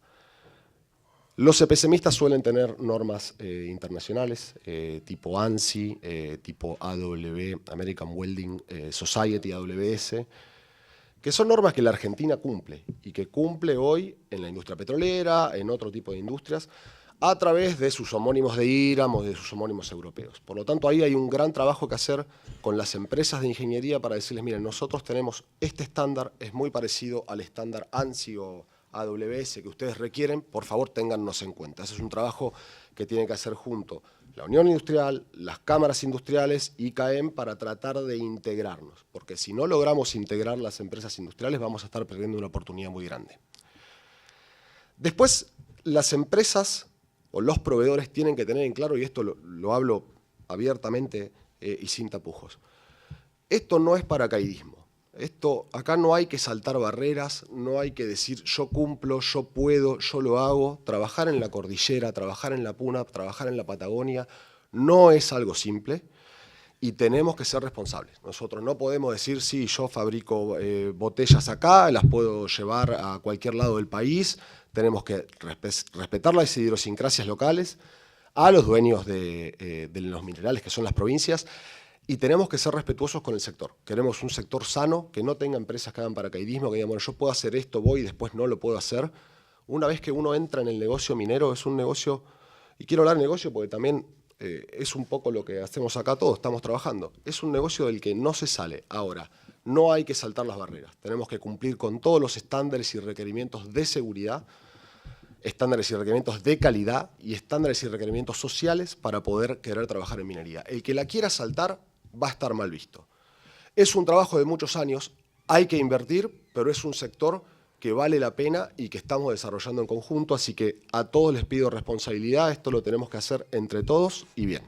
Los EPCMistas suelen tener normas internacionales, tipo ANSI, tipo AW, American Welding Society, AWS, que son normas que la Argentina cumple y que cumple hoy en la industria petrolera, en otro tipo de industrias, a través de sus homónimos de IRAM o de sus homónimos europeos. Por lo tanto, ahí hay un gran trabajo que hacer con las empresas de ingeniería para decirles, miren, nosotros tenemos este estándar, es muy parecido al estándar ANSI o AWS que ustedes requieren, por favor, téngannos en cuenta. Ese es un trabajo que tiene que hacer junto la Unión Industrial, las cámaras industriales y CAEM para tratar de integrarnos, porque si no logramos integrar las empresas industriales vamos a estar perdiendo una oportunidad muy grande. Después, las empresas o los proveedores tienen que tener en claro, y esto lo hablo abiertamente y sin tapujos, esto no es paracaidismo. Acá no hay que saltar barreras, no hay que decir yo cumplo, yo puedo, yo lo hago. Trabajar en la cordillera, trabajar en la Puna, trabajar en la Patagonia no es algo simple y tenemos que ser responsables. Nosotros no podemos decir sí, yo fabrico botellas acá, las puedo llevar a cualquier lado del país. Tenemos que respetar las idiosincrasias locales, a los dueños de los minerales que son las provincias. Y tenemos que ser respetuosos con el sector. Queremos un sector sano, que no tenga empresas que hagan paracaidismo, que digan, bueno, yo puedo hacer esto, voy y después no lo puedo hacer. Una vez que uno entra en el negocio minero, es un negocio, y quiero hablar de negocio porque también es un poco lo que hacemos acá todos, estamos trabajando. Es un negocio del que no se sale. Ahora, no hay que saltar las barreras. Tenemos que cumplir con todos los estándares y requerimientos de seguridad, estándares y requerimientos de calidad y estándares y requerimientos sociales para poder querer trabajar en minería. El que la quiera saltar va a estar mal visto. Es un trabajo de muchos años, hay que invertir, pero es un sector que vale la pena y que estamos desarrollando en conjunto, así que a todos les pido responsabilidad, esto lo tenemos que hacer entre todos y bien.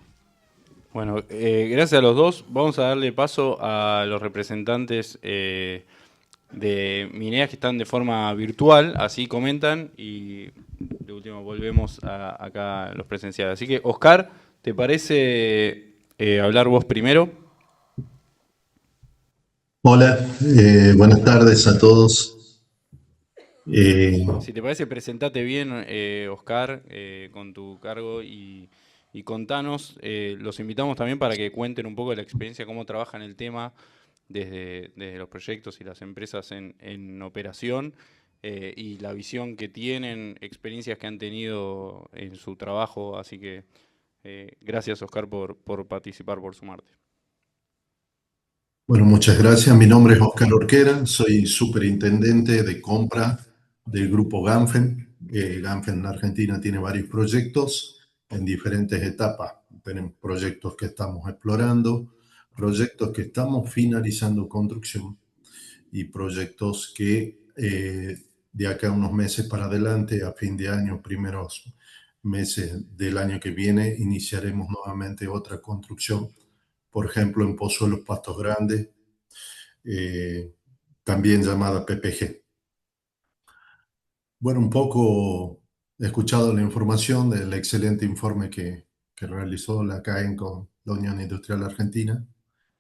Bueno, gracias a los dos. Vamos a darle paso a los representantes de mineras que están de forma virtual, así comentan y de último volvemos acá a los presenciales. Así que, Oscar, ¿te parece hablar vos primero? Hola, buenas tardes a todos. Si te parece, presentate bien, Oscar, con tu cargo y y contanos, los invitamos también para que cuenten un poco de la experiencia, cómo trabajan el tema desde los proyectos y las empresas en operación, y la visión que tienen, experiencias que han tenido en su trabajo. Así que gracias, Oscar, por participar, por sumarte. Bueno, muchas gracias. Mi nombre es Oscar Orquera, soy superintendente de compra del grupo Ganfen. Ganfen en Argentina tiene varios proyectos en diferentes etapas. Tenemos proyectos que estamos explorando, proyectos que estamos finalizando construcción y proyectos que de acá a unos meses para adelante, a fin de año, primeros meses del año que viene, iniciaremos nuevamente otra construcción, por ejemplo, en Pozuelos Pastos Grandes, también llamada PPG. Bueno, un poco he escuchado la información del excelente informe que realizó la CAEN con la Unión Industrial Argentina.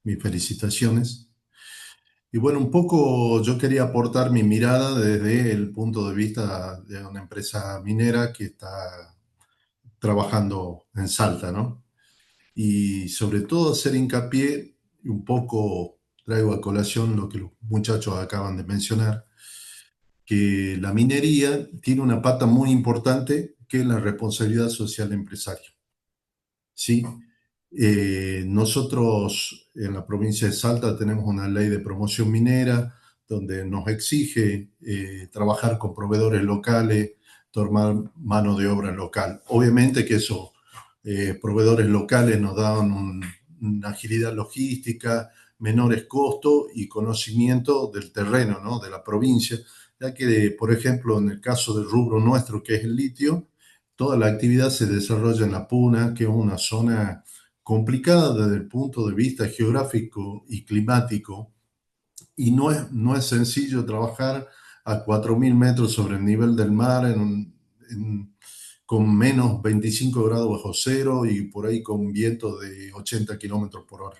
Mis felicitaciones. Y bueno, un poco yo quería aportar mi mirada desde el punto de vista de una empresa minera que está trabajando en Salta, ¿no? Y sobre todo hacer hincapié, y un poco traigo a colación lo que los muchachos acaban de mencionar, que la minería tiene una pata muy importante que es la responsabilidad social empresaria. ¿Sí? Nosotros en la provincia de Salta tenemos una ley de promoción minera donde nos exige trabajar con proveedores locales, tomar mano de obra local. Obviamente que esos proveedores locales nos dan una agilidad logística, menores costos y conocimiento del terreno, ¿no? De la provincia, ya que, por ejemplo, en el caso del rubro nuestro, que es el litio, toda la actividad se desarrolla en la Puna, que es una zona complicada desde el punto de vista geográfico y climático, y no es sencillo trabajar a 4.000 metros sobre el nivel del mar con menos 25 grados bajo cero y por ahí con vientos de 80 kilómetros por hora.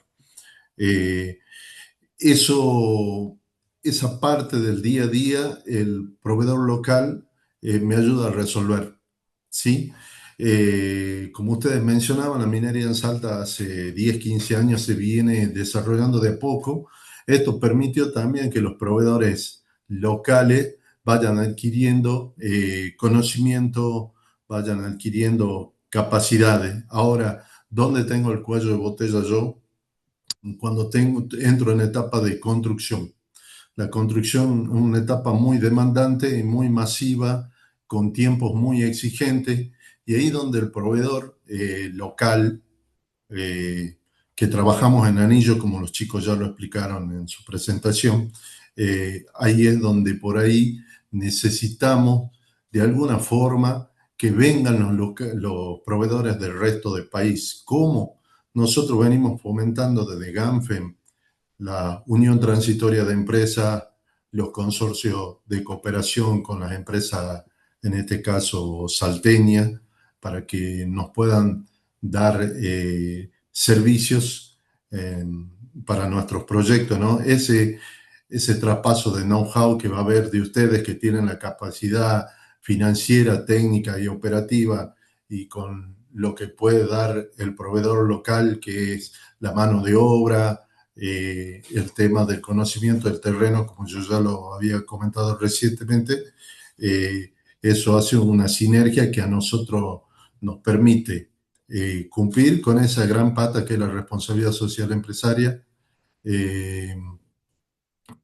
Esa parte del día a día, el proveedor local me ayuda a resolver, ¿sí? Como ustedes mencionaban, la minería en Salta hace 10, 15 años se viene desarrollando de a poco. Esto permitió también que los proveedores locales vayan adquiriendo conocimiento, vayan adquiriendo capacidades. Ahora, ¿dónde tengo el cuello de botella yo? Cuando entro en etapa de construcción. La construcción es una etapa muy demandante y muy masiva, con tiempos muy exigentes, y ahí donde el proveedor local, que trabajamos en anillo, como los chicos ya lo explicaron en su presentación, ahí es donde por ahí necesitamos de alguna forma que vengan los proveedores del resto del país. ¿Cómo? Nosotros venimos fomentando desde Ganfen la unión transitoria de empresas, los consorcios de cooperación con las empresas, en este caso salteñas, para que nos puedan dar servicios para nuestros proyectos, ¿no? Ese traspaso de know-how que va a haber de ustedes que tienen la capacidad financiera, técnica y operativa, y con lo que puede dar el proveedor local, que es la mano de obra, el tema del conocimiento del terreno, como yo ya lo había comentado recientemente, eso hace una sinergia que a nosotros nos permite cumplir con esa gran pata que es la responsabilidad social empresaria,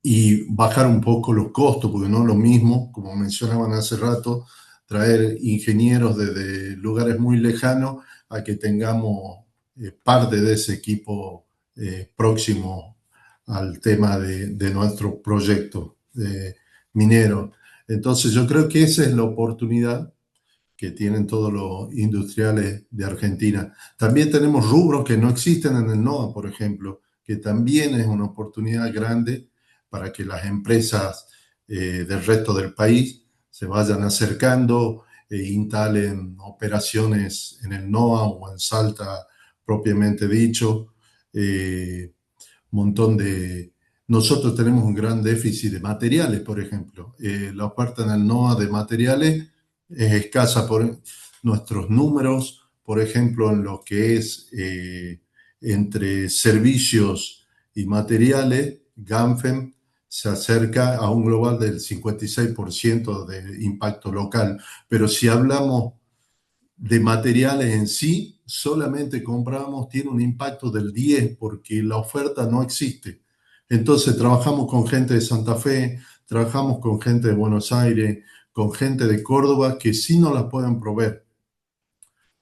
y bajar un poco los costos, porque no es lo mismo, como mencionaban hace rato, traer ingenieros desde lugares muy lejanos a que tengamos parte de ese equipo próximo al tema de nuestro proyecto minero. Entonces yo creo que esa es la oportunidad que tienen todos los industriales de Argentina. También tenemos rubros que no existen en el NOA, por ejemplo, que también es una oportunidad grande para que las empresas del resto del país se vayan acercando e instalen operaciones en el NOA o en Salta propiamente dicho. Nosotros tenemos un gran déficit de materiales, por ejemplo. La oferta en el NOA de materiales es escasa por nuestros números, por ejemplo, en lo que es entre servicios y materiales, Ganfem se acerca a un global del 56% de impacto local. Pero si hablamos de materiales en sí, solamente compramos, tiene un impacto del 10% porque la oferta no existe. Entonces trabajamos con gente de Santa Fe, trabajamos con gente de Buenos Aires, con gente de Córdoba que sí nos la pueden proveer.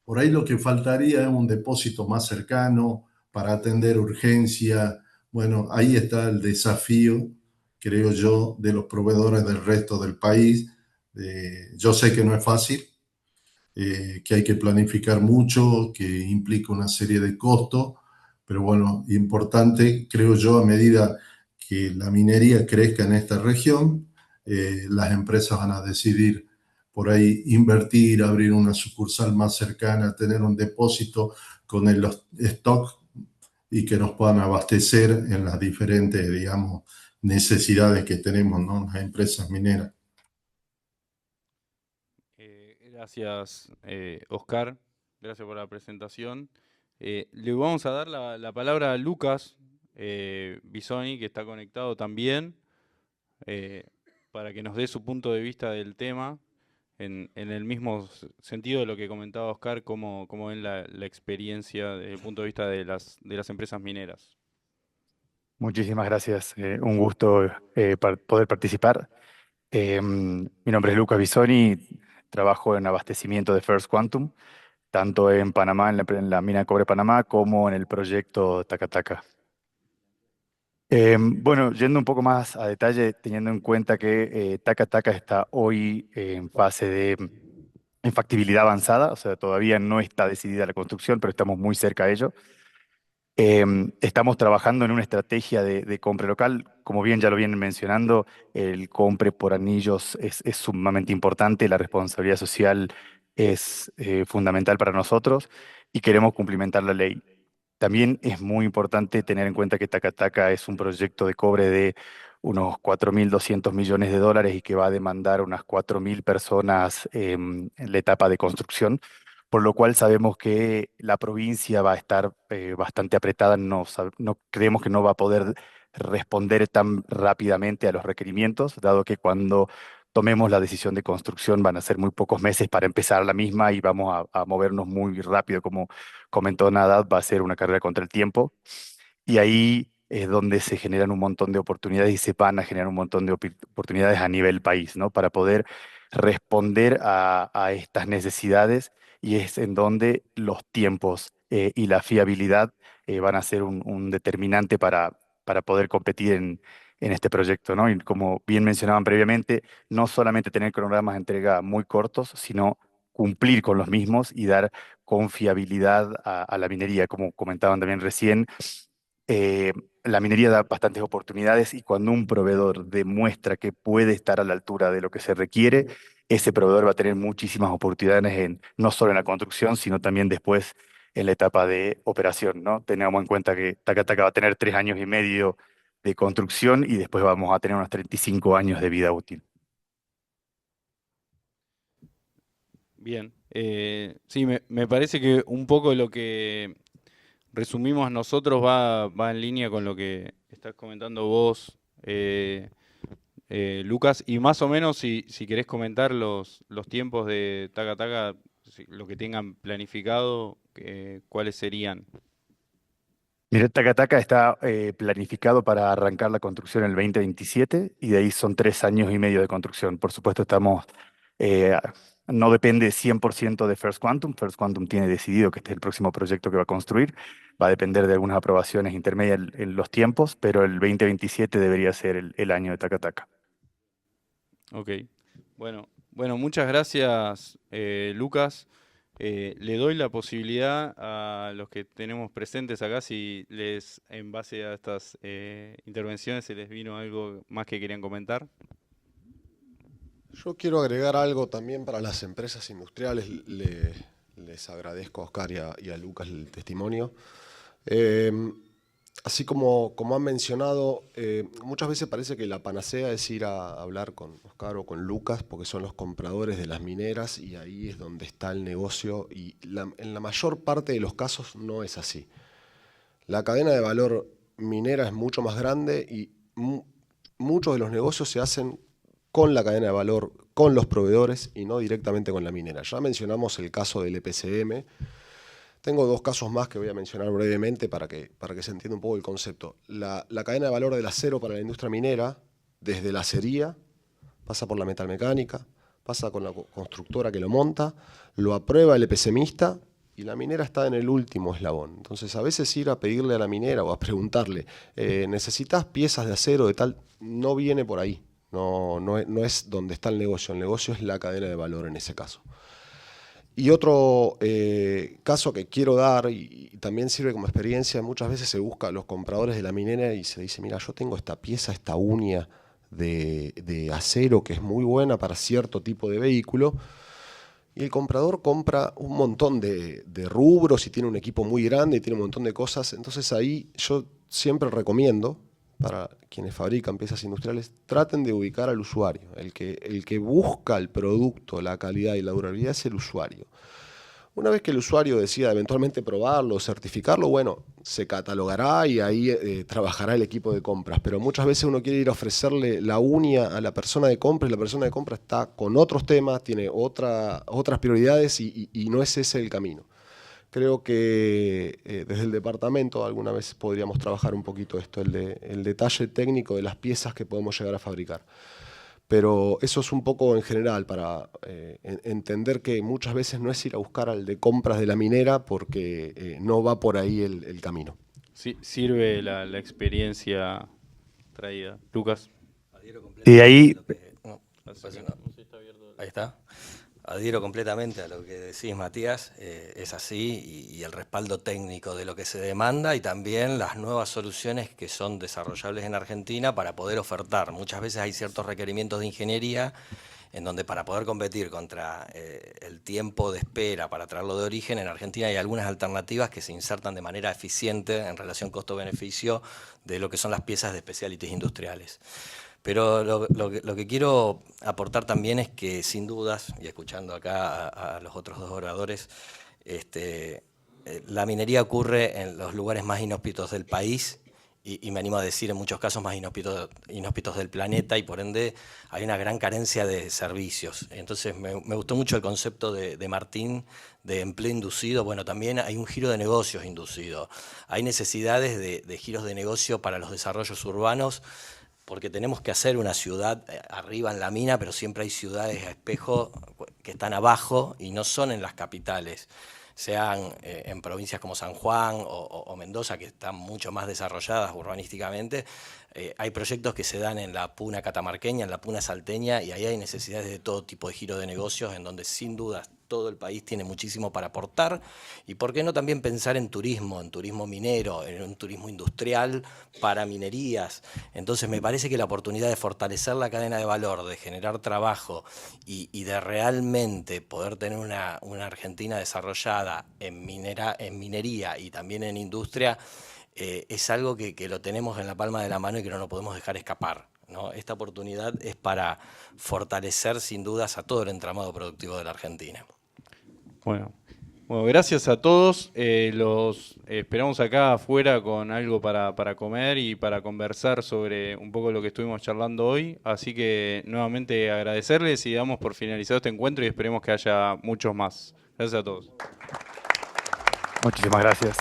Por ahí lo que faltaría es un depósito más cercano para atender urgencia. Bueno, ahí está el desafío, creo yo, de los proveedores del resto del país. Yo sé que no es fácil, que hay que planificar mucho, que implica una serie de costos, pero bueno, importante, creo yo, a medida que la minería crezca en esta región, las empresas van a decidir por ahí invertir, abrir una sucursal más cercana, tener un depósito con el stock y que nos puedan abastecer en las diferentes, digamos, necesidades que tenemos, ¿no? Las empresas mineras. Gracias, Oscar. Gracias por la presentación. Le vamos a dar la palabra a Lucas Bisoni, que está conectado también, para que nos dé su punto de vista del tema, en el mismo sentido de lo que comentaba Oscar, cómo ven la experiencia desde el punto de vista de las empresas mineras. Muchísimas gracias. Un gusto poder participar. Mi nombre es Lucas Bisoni, trabajo en abastecimiento de First Quantum, tanto en Panamá, en la mina de cobre Panamá, como en el proyecto Taca Taca. Bueno, yendo un poco más a detalle, teniendo en cuenta que Taca Taca está hoy en fase en factibilidad avanzada, o sea, todavía no está decidida la construcción, pero estamos muy cerca de ello. Estamos trabajando en una estrategia de compra local. Como bien ya lo vienen mencionando, el compre por anillos es sumamente importante, la responsabilidad social es fundamental para nosotros y queremos cumplimentar la ley. También es muy importante tener en cuenta que Taca Taca es un proyecto de cobre de unos 4.200 millones de dólares y que va a demandar unas 4.000 personas en la etapa de construcción, por lo cual sabemos que la provincia va a estar bastante apretada, no creemos que no va a poder responder tan rápidamente a los requerimientos, dado que cuando tomemos la decisión de construcción van a ser muy pocos meses para empezar la misma y vamos a movernos muy rápido, como comentó Nadab, va a ser una carrera contra el tiempo, y ahí es donde se generan un montón de oportunidades y se van a generar un montón de oportunidades a nivel país, ¿no? Para poder responder a estas necesidades, y es en donde los tiempos y la fiabilidad van a ser un determinante para poder competir en este proyecto, ¿no? Y como bien mencionaban previamente, no solamente tener cronogramas de entrega muy cortos, sino cumplir con los mismos y dar confiabilidad a la minería. Como comentaban también recién, eh, la minería da bastantes oportunidades, y cuando un proveedor demuestra que puede estar a la altura de lo que se requiere, ese proveedor va a tener muchísimas oportunidades no solo en la construcción, sino también después en la etapa de operación, ¿no? Tengamos en cuenta que Taca Taca va a tener 3 años y medio de construcción y después vamos a tener unos 35 años de vida útil. Bien, sí, me parece que un poco lo que resumimos nosotros va en línea con lo que estás comentando vos, Lucas, y más o menos si querés comentar los tiempos de Taca Taca, lo que tengan planificado, ¿cuáles serían? Mira, Taca Taca está planificado para arrancar la construcción en el 2027, y de ahí son 3 años y medio de construcción. Por supuesto, eh, no depende 100% de First Quantum. First Quantum tiene decidido que este es el próximo proyecto que va a construir. Va a depender de algunas aprobaciones intermedias en los tiempos, pero el 2027 debería ser el año de Taca Taca. Ok, bueno, muchas gracias, Lucas. Le doy la posibilidad a los que tenemos presentes acá, si en base a estas intervenciones, se les vino algo más que querían comentar. Yo quiero agregar algo también para las empresas industriales. Les agradezco a Oscar y a Lucas el testimonio. así como han mencionado, muchas veces parece que la panacea es ir a hablar con Oscar o con Lucas, porque son los compradores de las mineras y ahí es donde está el negocio, y en la mayor parte de los casos no es así. La cadena de valor minera es mucho más grande y muchos de los negocios se hacen con la cadena de valor, con los proveedores y no directamente con la minera. Ya mencionamos el caso del EPCM. Tengo 2 casos más que voy a mencionar brevemente para que se entienda un poco el concepto. La cadena de valor del acero para la industria minera, desde la acería, pasa por la metalmecánica, pasa con la constructora que lo monta, lo aprueba el EPCMista y la minera está en el último eslabón. Entonces, a veces ir a pedirle a la minera o a preguntarle, ¿necesitas piezas de acero de tal? No viene por ahí, no es donde está el negocio es la cadena de valor en ese caso. Y otro caso que quiero dar, y también sirve como experiencia, muchas veces se busca a los compradores de la minera y se dice, mira, yo tengo esta pieza, esta uña de acero que es muy buena para cierto tipo de vehículo, y el comprador compra un montón de rubros y tiene un equipo muy grande y tiene un montón de cosas. Entonces ahí yo siempre recomiendo, para quienes fabrican piezas industriales, traten de ubicar al usuario. El que busca el producto, la calidad y la durabilidad es el usuario. Una vez que el usuario decida eventualmente probarlo, certificarlo, bueno, se catalogará y ahí trabajará el equipo de compras. Pero muchas veces uno quiere ir a ofrecerle la uña a la persona de compra y la persona de compra está con otros temas, tiene otras prioridades y no es ese el camino. Creo que desde el departamento alguna vez podríamos trabajar un poquito esto, el detalle técnico de las piezas que podemos llegar a fabricar. Pero eso es un poco en general para entender que muchas veces no es ir a buscar al de compras de la minera porque no va por ahí el camino. Sí, sirve la experiencia traída. Lucas. Y ahí... Ahí está. Adhiero completamente a lo que decís, Matías, es así, y el respaldo técnico de lo que se demanda y también las nuevas soluciones que son desarrollables en Argentina para poder ofertar. Muchas veces hay ciertos requerimientos de ingeniería en donde para poder competir contra el tiempo de espera para traerlo de origen, en Argentina hay algunas alternativas que se insertan de manera eficiente en relación costo-beneficio de lo que son las piezas de specialties industriales. Pero lo que quiero aportar también es que, sin dudas, y escuchando acá a los otros 2 oradores, la minería ocurre en los lugares más inhóspitos del país y me animo a decir en muchos casos más inhóspitos del planeta, y por ende hay una gran carencia de servicios. Entonces me gustó mucho el concepto de Martín de empleo inducido. Bueno, también hay un giro de negocios inducido. Hay necesidades de giros de negocio para los desarrollos urbanos, porque tenemos que hacer una ciudad arriba en la mina, pero siempre hay ciudades a espejo que están abajo y no son en las capitales, sean en provincias como San Juan o Mendoza, que están mucho más desarrolladas urbanísticamente. Hay proyectos que se dan en la puna catamarqueña, en la puna salteña, y ahí hay necesidades de todo tipo de giro de negocios, en donde sin duda todo el país tiene muchísimo para aportar. Y por qué no también pensar en turismo minero, en un turismo industrial para minerías. Entonces me parece que la oportunidad de fortalecer la cadena de valor, de generar trabajo y de realmente poder tener una Argentina desarrollada en minería y también en industria, es algo que lo tenemos en la palma de la mano y que no lo podemos dejar escapar, ¿no? Esta oportunidad es para fortalecer sin dudas a todo el entramado productivo de la Argentina. Bueno, gracias a todos. Los esperamos acá afuera con algo para comer y para conversar sobre un poco lo que estuvimos charlando hoy. Así que nuevamente agradecerles y damos por finalizado este encuentro y esperemos que haya muchos más. Gracias a todos. Muchísimas gracias.